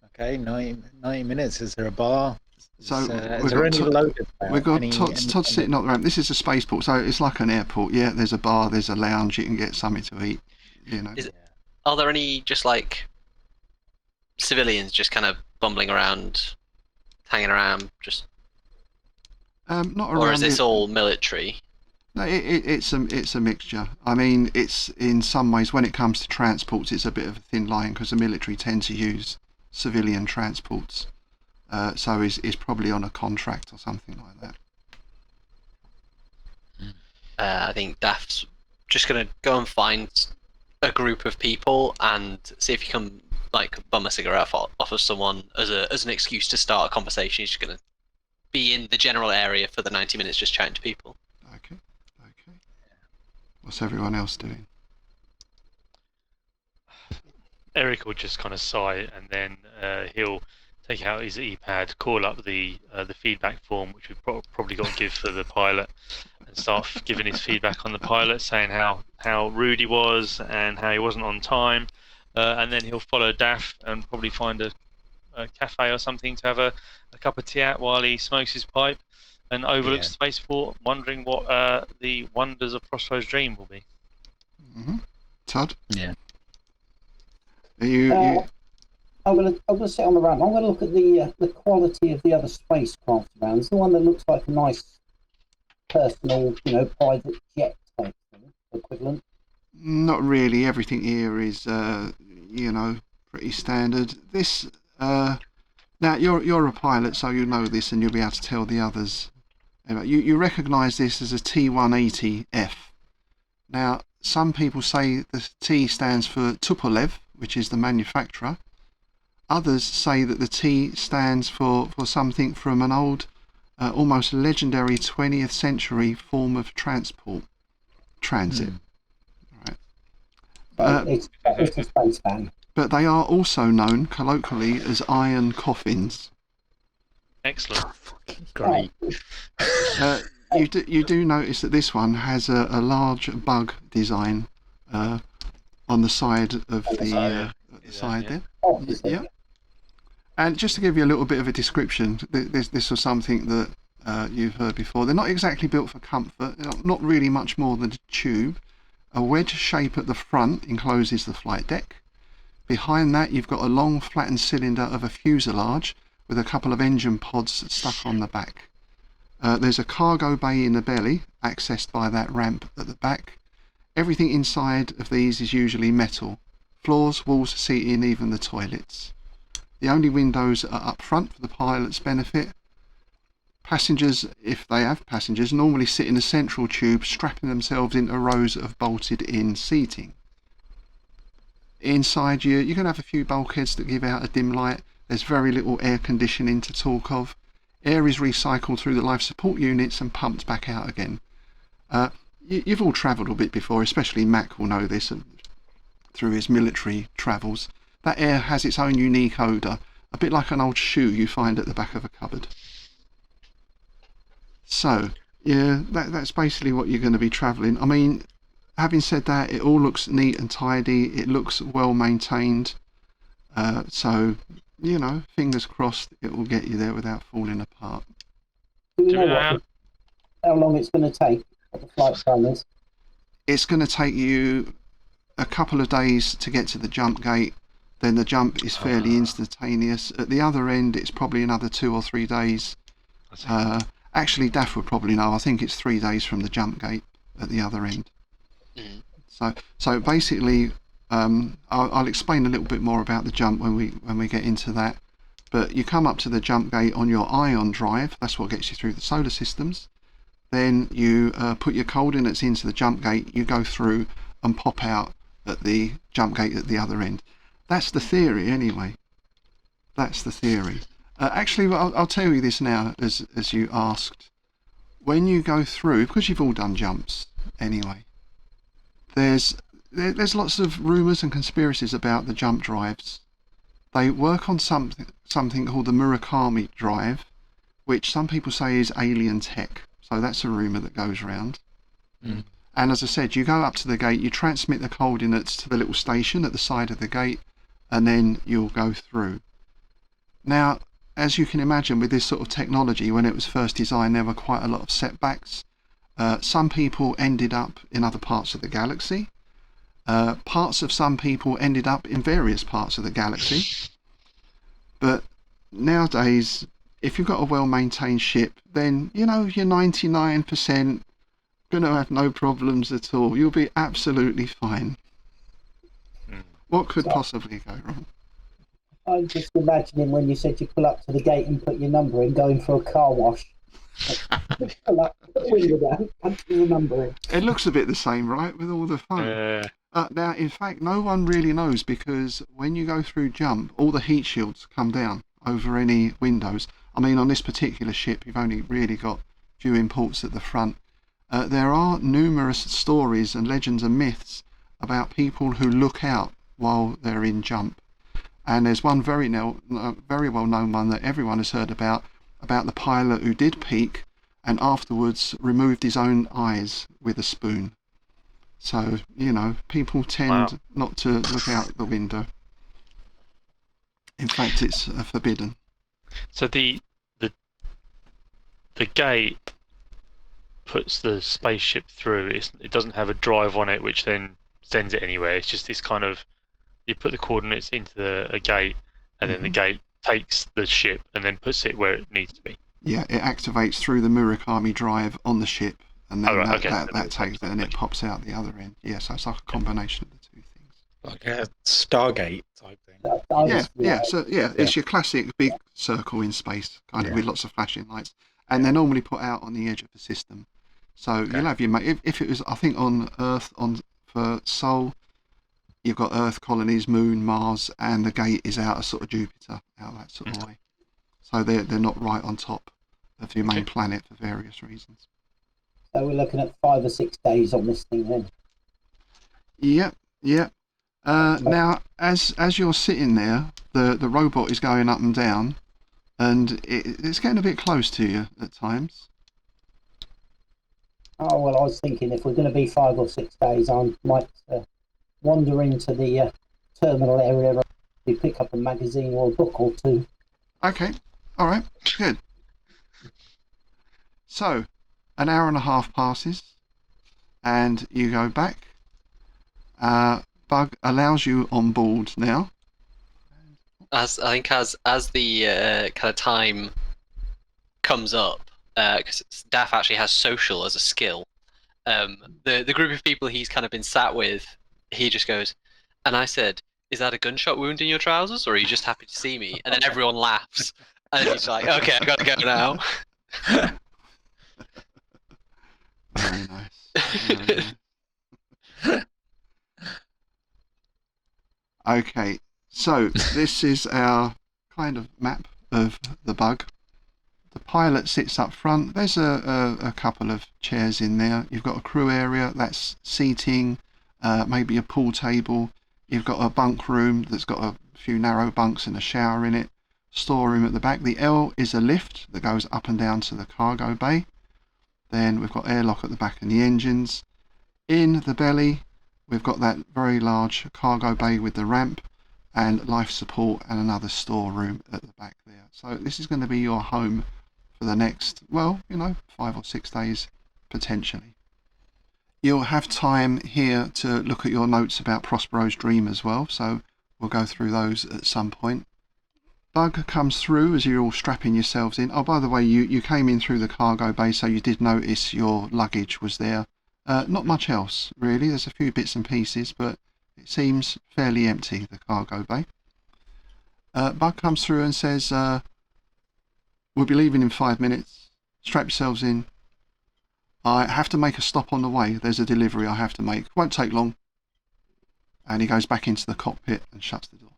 okay, 90 minutes. Is there a bar? So Is we've there got any loaded? we've got Todd sitting on the ramp. This is a spaceport, so it's like an airport. Yeah, there's a bar, there's a lounge. You can get something to eat. You know. Are there any just like civilians just kind of bumbling around, hanging around, just? Not around. Or is this all military? No, it's a mixture. I mean, it's in some ways when it comes to transports, it's a bit of a thin line because the military tend to use civilian transports. So is probably on a contract or something like that. I think Daft's just gonna go and find a group of people and see if he can like bum a cigarette off of someone as an excuse to start a conversation. He's just gonna be in the general area for the 90 minutes just chatting to people. Okay. What's everyone else doing? Eric will just kind of sigh, and then he'll take out his e-pad, call up the feedback form, which we've probably got to give for the pilot, and start giving his feedback on the pilot, saying how rude he was and how he wasn't on time, and then he'll follow Daff and probably find a cafe or something to have a cup of tea at while he smokes his pipe and overlooks the spaceport, wondering what the wonders of Prospero's dream will be. Mm-hmm. Todd? Yeah. Are you? I'm gonna sit on the ramp. I'm gonna look at the quality of the other spacecraft around. It's the one that looks like a nice personal, private jet type thing, equivalent. Not really. Everything here is, pretty standard. This, now you're a pilot, so you know this, and you'll be able to tell the others. Anyway, you recognise this as a T180F. Now, some people say the T stands for Tupolev, which is the manufacturer. Others say that the T stands for something from an old, almost legendary 20th century form of transit. Right. It's a space van. But they are also known colloquially as iron coffins. Excellent. Great. You do notice that this one has a large bug design on the side of the side there. Yeah. And just to give you a little bit of a description, this was something that you've heard before. They're not exactly built for comfort. They're not really much more than a tube. A wedge shape at the front encloses the flight deck. Behind that, you've got a long flattened cylinder of a fuselage with a couple of engine pods stuck on the back. There's a cargo bay in the belly, accessed by that ramp at the back. Everything inside of these is usually metal. Floors, walls, seating, even the toilets. The only windows are up front for the pilot's benefit. Passengers, if they have passengers, normally sit in a central tube, strapping themselves into rows of bolted-in seating. Inside you're going to have a few bulkheads that give out a dim light. There's very little air conditioning to talk of. Air is recycled through the life support units and pumped back out again. You've all travelled a bit before, especially Mac will know this through his military travels. That air has its own unique odour, a bit like an old shoe you find at the back of a cupboard. So, yeah, that's basically what you're going to be travelling. I mean, having said that, it all looks neat and tidy. It looks well maintained. So, fingers crossed it will get you there without falling apart. Do you know how long it's going to take? What the flight time is? It's going to take you a couple of days to get to the jump gate. Then the jump is fairly instantaneous. At the other end, it's probably another 2 or 3 days. Actually, Daff would probably know. I think it's 3 days from the jump gate at the other end. So basically, I'll explain a little bit more about the jump when we get into that. But you come up to the jump gate on your ion drive. That's what gets you through the solar systems. Then you put your coordinates into the jump gate. You go through and pop out at the jump gate at the other end. That's the theory, anyway. That's the theory. Actually, I'll tell you this now, as you asked. When you go through, because you've all done jumps anyway, there's lots of rumours and conspiracies about the jump drives. They work on something called the Murakami drive, which some people say is alien tech. So that's a rumour that goes around. And as I said, you go up to the gate, you transmit the coordinates to the little station at the side of the gate, and then you'll go through. Now, as you can imagine, with this sort of technology, when it was first designed, there were quite a lot of setbacks. Some people ended up in other parts of the galaxy. Parts of some people ended up in various parts of the galaxy. But nowadays, if you've got a well-maintained ship, then, you know, you're 99% going to have no problems at all. You'll be absolutely fine. What could possibly go wrong? I'm just imagining when you said you pull up to the gate and put your number in, going for a car wash. Pull up, put the window down, punch the number in. It looks a bit the same, right, with all the fun. Now, in fact, no one really knows, because when you go through jump, all the heat shields come down over any windows. I mean, on this particular ship, you've only really got viewing ports at the front. There are numerous stories and legends and myths about people who look out while they're in jump. And there's one very well-known one that everyone has heard about the pilot who did peek and afterwards removed his own eyes with a spoon. So, you know, people tend not to look out the window. In fact, it's forbidden. So the gate puts the spaceship through. It doesn't have a drive on it, which then sends it anywhere. It's just this kind of, you put the coordinates into a gate, and then the gate takes the ship and then puts it where it needs to be. Yeah, it activates through the Murakami drive on the ship, and then that takes it and it pops out the other end. Yeah, so it's like a combination of the two things. Like a Stargate type thing. It's your classic big circle in space, kind of with lots of flashing lights, and they're normally put out on the edge of the system. So you'll have your mate. If it was, I think, on Earth, for Sol, you've got Earth colonies, Moon, Mars, and the gate is out of sort of Jupiter, out that sort of way. So they're not right on top of your main planet for various reasons. So we're looking at 5 or 6 days on this thing then. Yep. Now, as you're sitting there, the robot is going up and down, and it's getting a bit close to you at times. Oh, well, I was thinking if we're going to be 5 or 6 days, I might wander into the terminal area and pick up a magazine or a book or two. Okay, all right, good. So, an hour and a half passes, and you go back. Bug allows you on board now. As the kind of time comes up, because Daff actually has social as a skill. The group of people he's kind of been sat with, he just goes, and I said, "Is that a gunshot wound in your trousers, or are you just happy to see me?" And then everyone laughs, and he's like, "Okay, I gotta go now." Very nice. Very nice. Okay, so this is our kind of map of the bug. The pilot sits up front. There's a couple of chairs in there. You've got a crew area, that's seating, maybe a pool table. You've got a bunk room that's got a few narrow bunks and a shower in it. Storeroom at the back. The L is a lift that goes up and down to the cargo bay. Then we've got airlock at the back and the engines. In the belly, we've got that very large cargo bay with the ramp and life support and another storeroom at the back there. So this is going to be your home for the next, 5 or 6 days potentially. You'll have time here to look at your notes about Prospero's dream as well, so we'll go through those at some point. Bug comes through as you're all strapping yourselves in. Oh, by the way, you came in through the cargo bay, so you did notice your luggage was there. Not much else, really. There's a few bits and pieces, but it seems fairly empty, the cargo bay. Bug comes through and says, "We'll be leaving in 5 minutes. Strap yourselves in. I have to make a stop on the way. There's a delivery I have to make. Won't take long." And he goes back into the cockpit and shuts the door.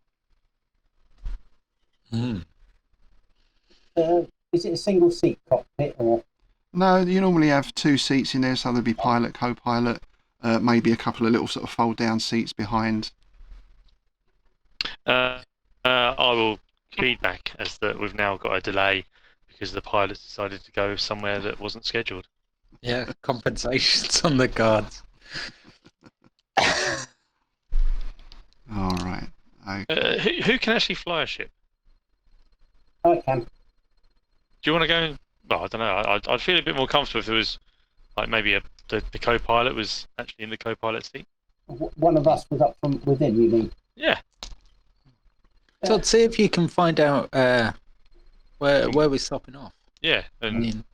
Is it a single seat cockpit or? No, you normally have 2 seats in there, so there'll be pilot, co-pilot, maybe a couple of little sort of fold-down seats behind. I will feedback as that we've now got a delay because the pilots decided to go somewhere that wasn't scheduled. Yeah, compensations on the cards. All right. Okay. Who can actually fly a ship? I can. Do you want to go? Well, I don't know. I'd feel a bit more comfortable if there was like maybe the co-pilot was actually in the co-pilot seat. One of us was up from within, you mean? Yeah. So see if you can find out where we're stopping off. Yeah. And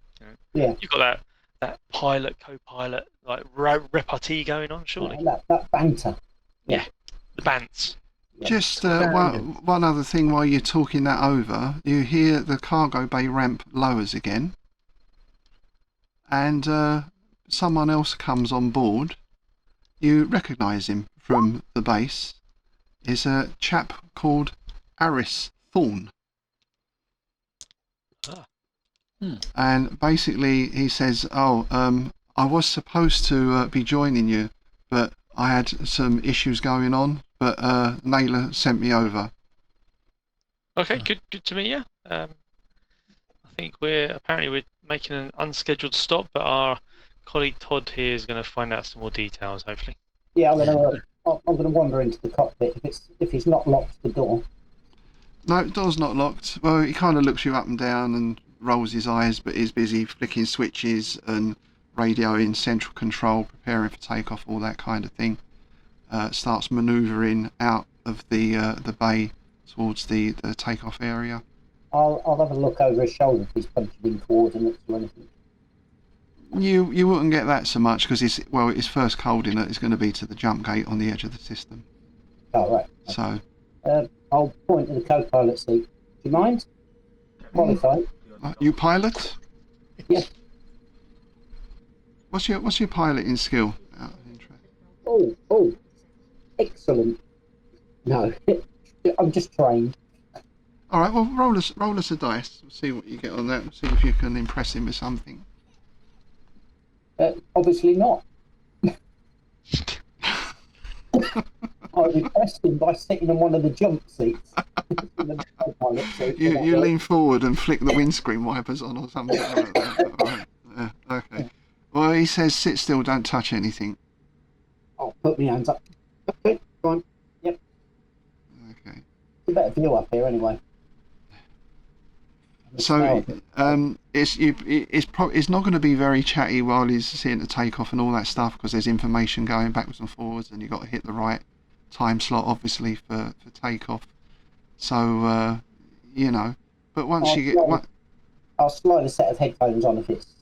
Yeah. you've got that pilot, co-pilot, like repartee going on, surely. That banter. Yeah. The bants. Just one other thing while you're talking that over, you hear the cargo bay ramp lowers again, and someone else comes on board. You recognise him from the base. Is a chap called Aris Thorne. And basically he says, I was supposed to be joining you, but I had some issues going on, but Naylor sent me over. Okay, good to meet you. I think we're making an unscheduled stop, but our colleague Todd here is going to find out some more details, hopefully. Yeah, I'm gonna wander into the cockpit if he's not locked the door. No, the door's not locked. Well, he kind of looks you up and down and rolls his eyes, but is busy flicking switches and radioing central control, preparing for takeoff, all that kind of thing. Starts manoeuvring out of the bay towards the takeoff area. I'll have a look over his shoulder if he's punching in coordinates or anything. You wouldn't get that so much because his first coordinate is going to be to the jump gate on the edge of the system. Oh, right. So I'll point to the co-pilot seat. Do you mind? Qualified. You pilot? Yeah. What's your piloting skill? Out of interest. Oh, excellent. No, I'm just trained. All right. Well, roll us a dice. We'll see what you get on that. See if you can impress him with something. Obviously not. I impressed him by sitting in one of the jump seats. You lean forward and flick the windscreen wipers on or something like that. All right. Yeah, okay. Well, he says sit still, don't touch anything. I'll put my hands up. Okay, fine. Yep. Okay. It's a better view up here anyway. So it's not going to be very chatty while he's seeing the takeoff and all that stuff because there's information going backwards and forwards and you've got to hit the right time slot obviously for takeoff. So but once I'll slide a set of headphones on if it's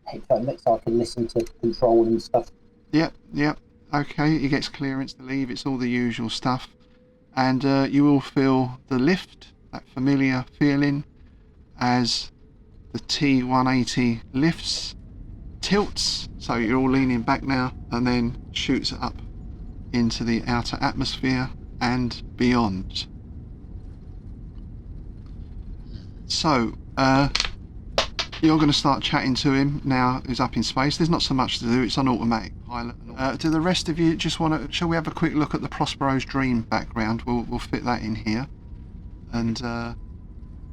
headphone mix so I can listen to control and stuff. Yep. Okay, he gets clearance to leave. It's all the usual stuff, and you will feel the lift, that familiar feeling, as the T180 lifts, tilts, so you're all leaning back now, and then shoots up into the outer atmosphere and beyond. So, you're going to start chatting to him now who's up in space. There's not so much to do, it's on automatic pilot. Do the rest of you just want to, shall we have a quick look at the Prospero's dream background? We'll fit that in here. And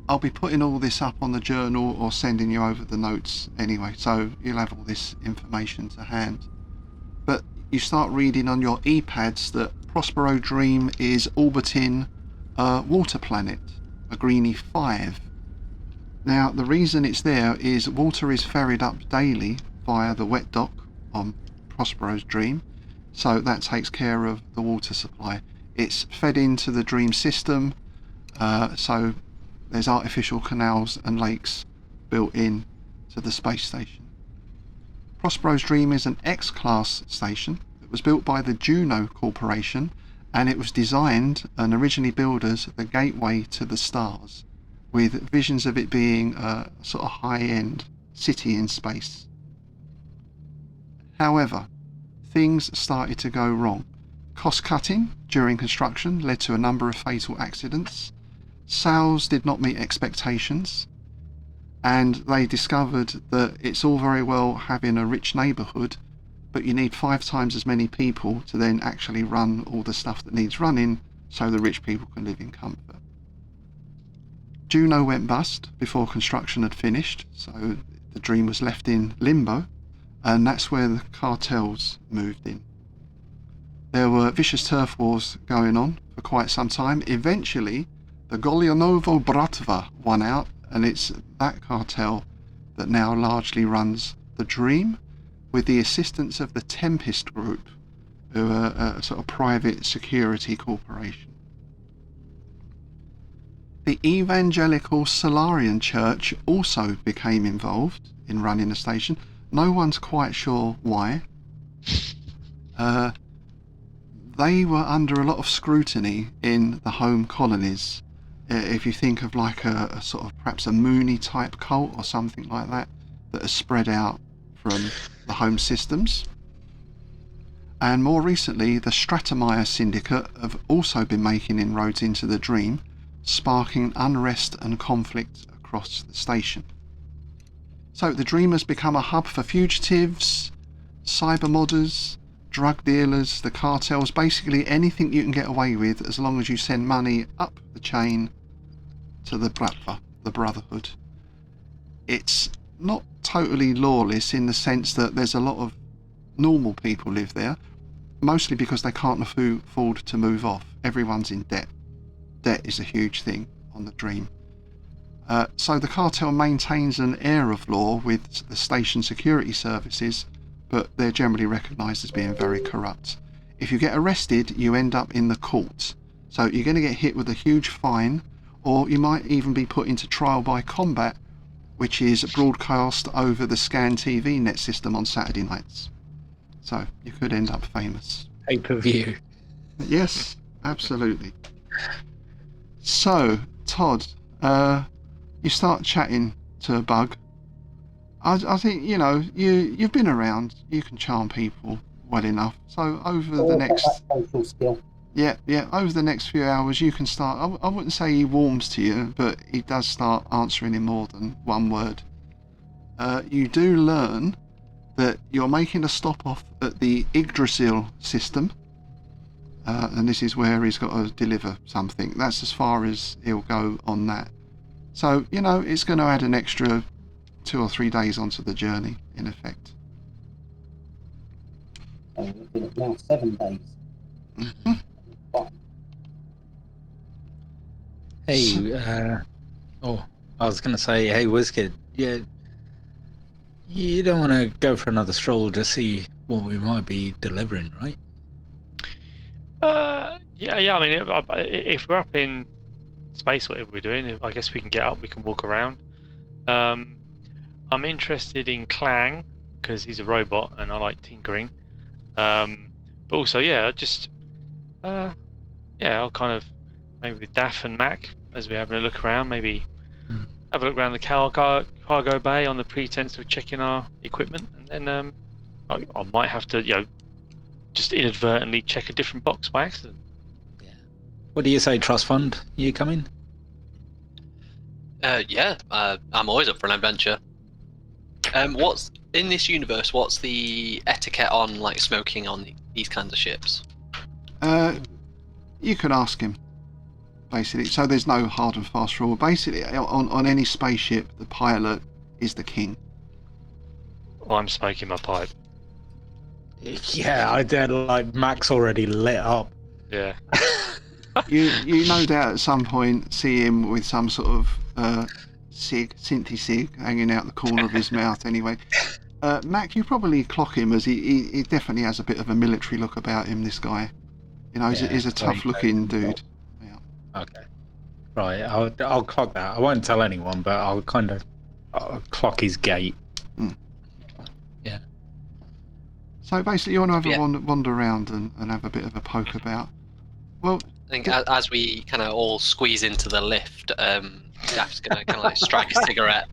I'll be putting all this up on the journal or sending you over the notes anyway, so you'll have all this information to hand. But you start reading on your e-pads that Prospero Dream is orbiting a water planet, a Greenie 5. Now, the reason it's there is water is ferried up daily via the wet dock on Prospero's Dream, so that takes care of the water supply. It's fed into the Dream system, so there's artificial canals and lakes built in to the space station. Prospero's Dream is an X-class station that was built by the Juno Corporation, and it was designed and originally built as the gateway to the stars, with visions of it being a sort of high-end city in space. However, things started to go wrong. Cost cutting during construction led to a number of fatal accidents. Sales did not meet expectations, and they discovered that it's all very well having a rich neighbourhood, but you need 5 times as many people to then actually run all the stuff that needs running so the rich people can live in comfort. Juno went bust before construction had finished, so the dream was left in limbo and that's where the cartels moved in. There were vicious turf wars going on for quite some time. Eventually, the Golyonovo Bratva won out, and it's that cartel that now largely runs the Dream, with the assistance of the Tempest Group, who are a sort of private security corporation. The Evangelical Solarian Church also became involved in running the station. No one's quite sure why. They were under a lot of scrutiny in the home colonies. If you think of like a sort of perhaps a Mooney type cult or something like that has spread out from the home systems. And more recently, the Stratemeyer Syndicate have also been making inroads into the Dream, sparking unrest and conflict across the station. So the Dream has become a hub for fugitives, cyber modders, drug dealers, the cartels, basically anything you can get away with as long as you send money up the chain to the Bratva, the Brotherhood. It's not totally lawless in the sense that there's a lot of normal people live there, mostly because they can't afford to move off. Everyone's in debt. Debt is a huge thing on the Dream. So the cartel maintains an air of law with the station security services, but they're generally recognised as being very corrupt. If you get arrested, you end up in the courts. So you're going to get hit with a huge fine, or you might even be put into trial by combat, which is broadcast over the Scan TV net system on Saturday nights. So you could end up famous. Pay-per-view. Yes, absolutely. So, Todd, you start chatting to a bug. I think, you've been around. You can charm people well enough. So over the next... social skill. Yeah, over the next few hours you can start... I wouldn't say he warms to you, but he does start answering in more than one word. You do learn that you're making a stop off at the Yggdrasil system. And this is where he's got to deliver something. That's as far as he'll go on that. So, it's going to add an extra 2 or 3 days onto the journey, in effect. So we're looking at now 7 days. Mm-hmm. Hey, I was going to say, hey, WizKid, yeah, you don't want to go for another stroll to see what we might be delivering, right? Yeah. I mean, if we're up in space, whatever we're doing, I guess we can get up. We can walk around. I'm interested in Clang because he's a robot and I like tinkering. But also, I'll kind of maybe with Daff and Mac as we're having a look around. Maybe have a look around the cargo bay on the pretense of checking our equipment, and then I might have to, just inadvertently check a different box by accident. Yeah. What do you say, Trust Fund? You coming? I'm always up for an adventure. What's in this universe? What's the etiquette on like smoking on these kinds of ships? You can ask him, basically. So there's no hard and fast rule. Basically, on any spaceship, the pilot is the king. Well, I'm smoking my pipe. Yeah, I did. Like Max already lit up. Yeah. You no doubt at some point see him with some sort of synthy cig hanging out the corner of his mouth. Anyway, Mac, you probably clock him as he definitely has a bit of a military look about him. This guy, he's a tough-looking dude. Yeah. Okay. Right. I'll clock that. I won't tell anyone, but I'll clock his gait. Mm. Yeah. So basically, you want to have a wander around and have a bit of a poke about. Well, I think as we kind of all squeeze into the lift, Daft's gonna kind of like strike a cigarette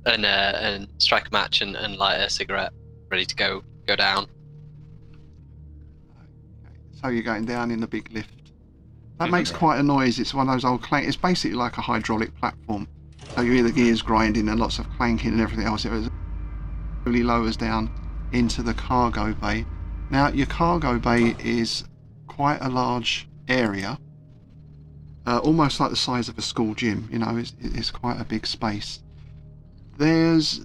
and strike a match and light a cigarette, ready to go down. So you're going down in the big lift. That makes quite a noise. It's one of those old clank. It's basically like a hydraulic platform. So you hear the gears grinding and lots of clanking and everything else. It really lowers down into the cargo bay. Now your cargo bay is quite a large area, almost like the size of a school gym. It's quite a big space. There's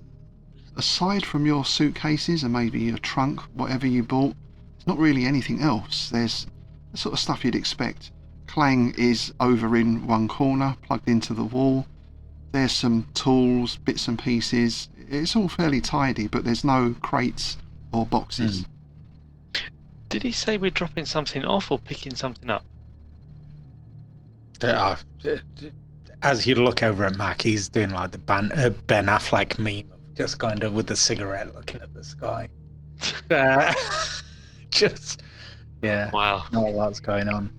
aside from your suitcases and maybe your trunk, whatever you bought, there's not really anything else. There's the sort of stuff you'd expect. Clang is over in one corner, plugged into the wall. There's some tools, bits and pieces. It's all fairly tidy, but there's no crates or boxes. Did he say we're dropping something off or picking something up? As you look over at Mac, he's doing like the Ben Affleck meme, just kind of with the cigarette looking at the sky. Just, yeah. Wow. Not a lot's going on.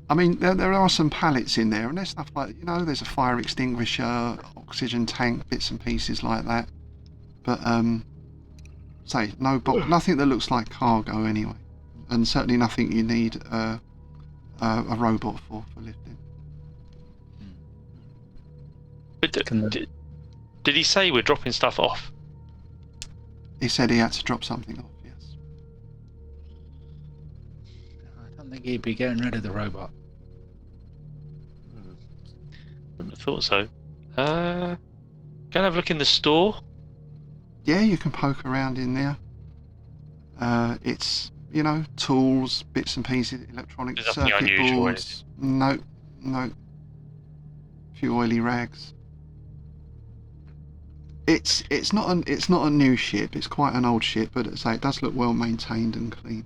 I mean, there are some pallets in there, and there's stuff like, there's a fire extinguisher, oxygen tank, bits and pieces like that. But, nothing that looks like cargo anyway. And certainly nothing you need a robot for lifting. But did he say we're dropping stuff off? He said he had to drop something off, yes. I don't think he'd be getting rid of the robot. Wouldn't have thought so. Go and have a look in the store. Yeah, you can poke around in there. It's, tools, bits and pieces, electronic There's nothing circuit unusual, boards. No. A few oily rags. It's not a new ship. It's quite an old ship, but as I say, it does look well maintained and clean.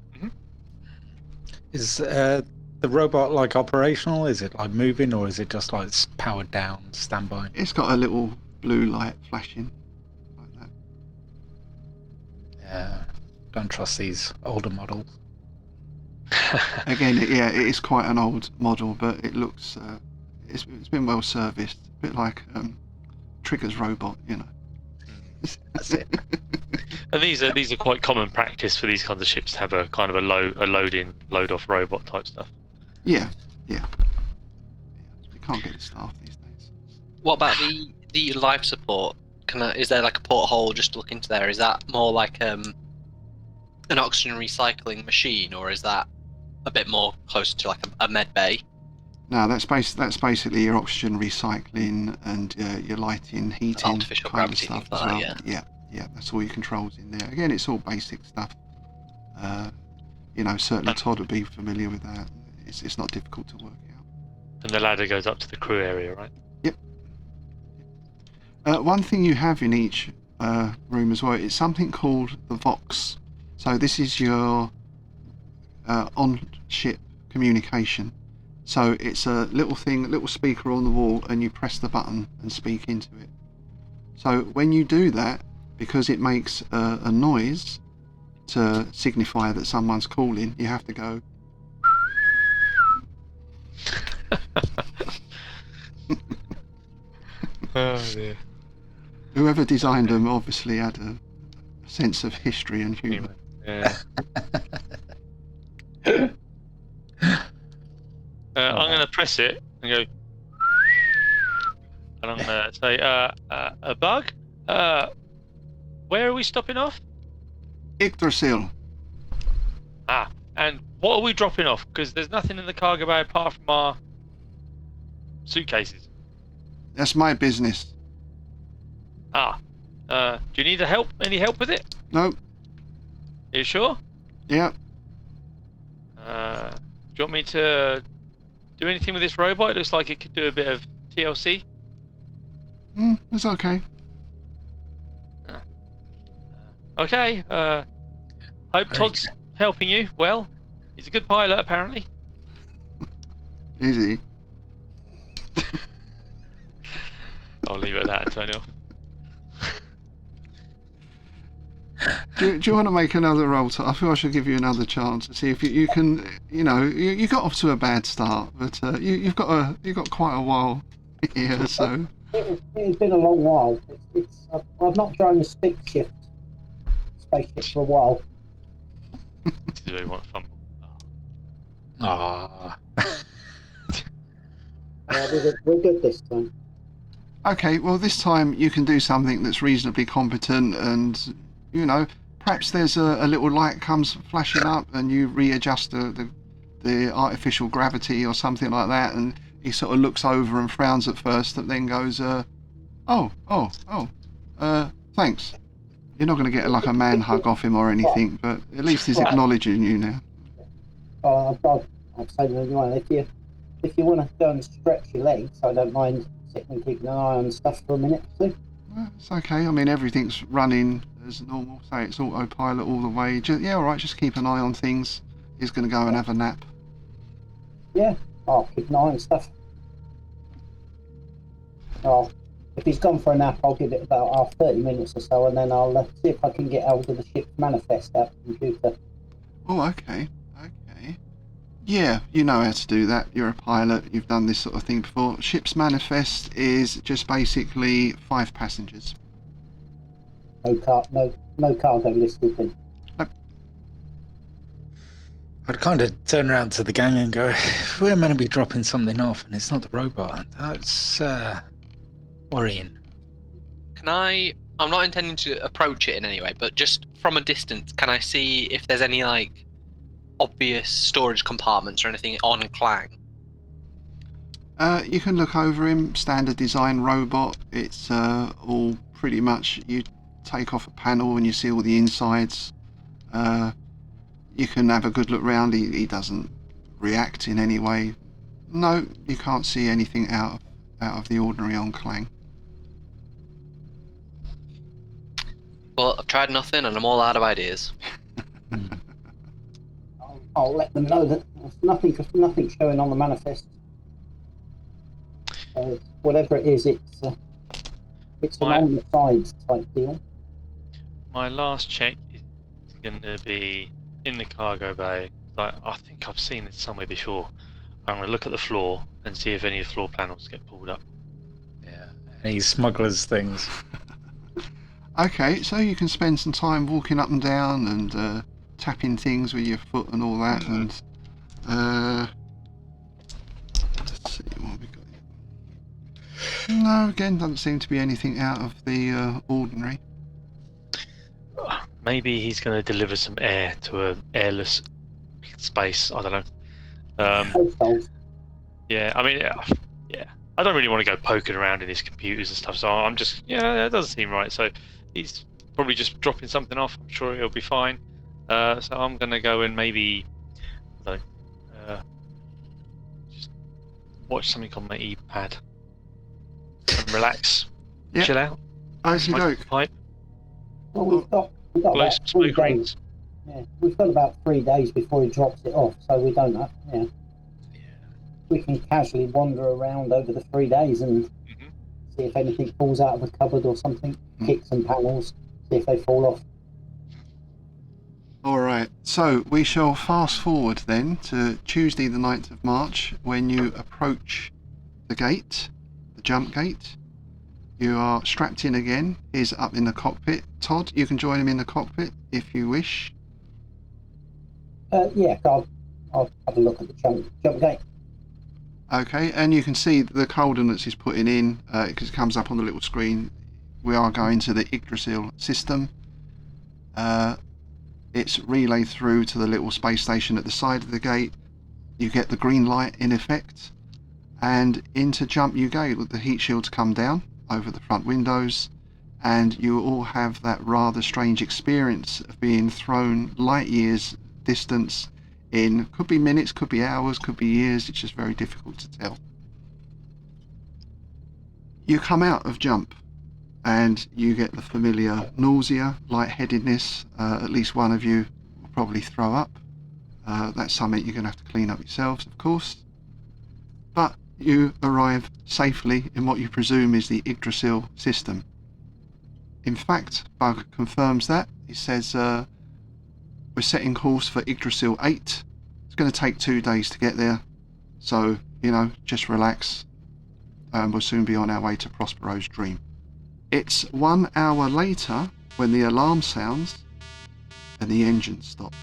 Is the robot like operational? Is it like moving, or is it just like powered down, standby? It's got a little blue light flashing like that. Yeah, don't trust these older models. Again, it is quite an old model, but it looks it's been well serviced. A bit like Trigger's robot, That's it. And these are quite common practice for these kinds of ships to have a kind of a load in, load off robot type stuff. Yeah. You can't get the staff these days. What about the life support? Is there like a porthole just to look into there? Is that more like an oxygen recycling machine, or is that a bit more close to like a med bay? No, that's basically your oxygen recycling and your lighting, heating, Artificial kind of gravity, stuff things as like well. that, Yeah, that's all your controls in there. Again, it's all basic stuff. Certainly Todd would be familiar with that. It's not difficult to work out. And the ladder goes up to the crew area, right? Yep. One thing you have in each room as well, it's something called the Vox. So this is your on-ship communication. So it's a little speaker on the wall, and you press the button and speak into it. So when you do that, because it makes a noise to signify that someone's calling, you have to go. Oh dear. Whoever designed them obviously had a sense of history and humour. Yeah. I'm going to press it and go, and I'm going to say, a bug? Where are we stopping off? Yggdrasil. And what are we dropping off? Because there's nothing in the cargo bay apart from our suitcases. That's my business. Do you need any help with it? No. Are you sure? Yeah. Do you want me to do anything with this robot? It looks like it could do a bit of TLC. It's okay. Okay. Hope Todd's helping you. Well, he's a good pilot apparently. Easy. I'll leave it at that, Antonio. Do you want to make another roll? I feel I should give you another chance to see if you can. You got off to a bad start, but you've got quite a while here. So it's been a long while. I've not driven a spaceship for a while. This is where you want to fumble. Ah. We're good this time. okay, well this time you can do something that's reasonably competent, and perhaps there's a little light comes flashing up, and you readjust the artificial gravity or something like that, and he sort of looks over and frowns at first, and then goes, thank Thanks. You're not going to get like a man hug off him or anything, but at least he's acknowledging you now. I'd say to anyone, if you want to go and stretch your legs, I don't mind sitting and keeping an eye on stuff for a minute or two. Well, it's okay. I mean, everything's running as normal. Say it's autopilot all the way. Yeah, all right. Just keep an eye on things. He's going to go and have a nap. Yeah, I'll keep an eye on stuff. If he's gone for a nap, I'll give it about 30 minutes or so, and then I'll see if I can get hold of the ship's manifest out the computer. Oh, okay. Yeah, you know how to do that. You're a pilot. You've done this sort of thing before. Ship's manifest is just basically 5 passengers. No cargo listed then. I'd kind of turn around to the gang and go, if we're meant to be dropping something off and it's not the robot, that's worrying. I'm not intending to approach it in any way, but just from a distance, can I see if there's any like obvious storage compartments or anything on Clang? You can look over him. Standard design robot. It's all pretty much, you take off a panel and you see all the insides. You can have a good look round. He doesn't react in any way. No, you can't see anything out of the ordinary on Clang. Well, I've tried nothing and I'm all out of ideas. I'll let them know that there's nothing showing on the manifest. Whatever it is, it's an on the sides type deal. My last check is going to be in the cargo bay. Like, I think I've seen it somewhere before. I'm going to look at the floor and see if any of the floor panels get pulled up. Yeah, any smugglers' things. Okay, so you can spend some time walking up and down and tapping things with your foot and all that, and let's see what we got here. No, again, doesn't seem to be anything out of the ordinary. Maybe he's going to deliver some air to an airless space. I don't know. Yeah, I mean, yeah, I don't really want to go poking around in his computers and stuff. So I'm just, that doesn't seem right. So he's probably just dropping something off. I'm sure it'll be fine. So I'm going to go and maybe, just watch something on my e-pad and relax, chill out. Okey-doke. Pipe, Well, we've got blow about some 3 smoke days. rings. Yeah, we've got about 3 days before he drops it off, so we don't know. Yeah. We can casually wander around over the 3 days and see if anything falls out of the cupboard or something. Kick some panels, see if they fall off. Alright, so we shall fast forward then to Tuesday the 9th of March when you approach the gate, the jump gate. You are strapped in again. He's up in the cockpit. Todd, you can join him in the cockpit if you wish. Yeah, I'll have a look at the jump gate. Okay, and you can see the coordinates he's putting in because it comes up on the little screen. We are going to the Yggdrasil system. It's relayed through to the little space station at the side of the gate. You get the green light in effect, and into jump you go. The heat shields come down over the front windows, and you all have that rather strange experience of being thrown light years distance in, could be minutes, could be hours, could be years. It's just very difficult to tell. You come out of jump and you get the familiar nausea, lightheadedness. At least one of you will probably throw up. That's something you're going to have to clean up yourselves, of course. But you arrive safely in what you presume is the Yggdrasil system. In fact, Bug confirms that. He says, we're setting course for Yggdrasil 8. It's going to take 2 days to get there. So, just relax. We'll soon be on our way to Prospero's dream. It's 1 hour later when the alarm sounds and the engines stop.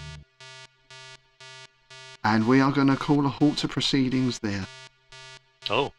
And we are going to call a halt to proceedings there. Oh.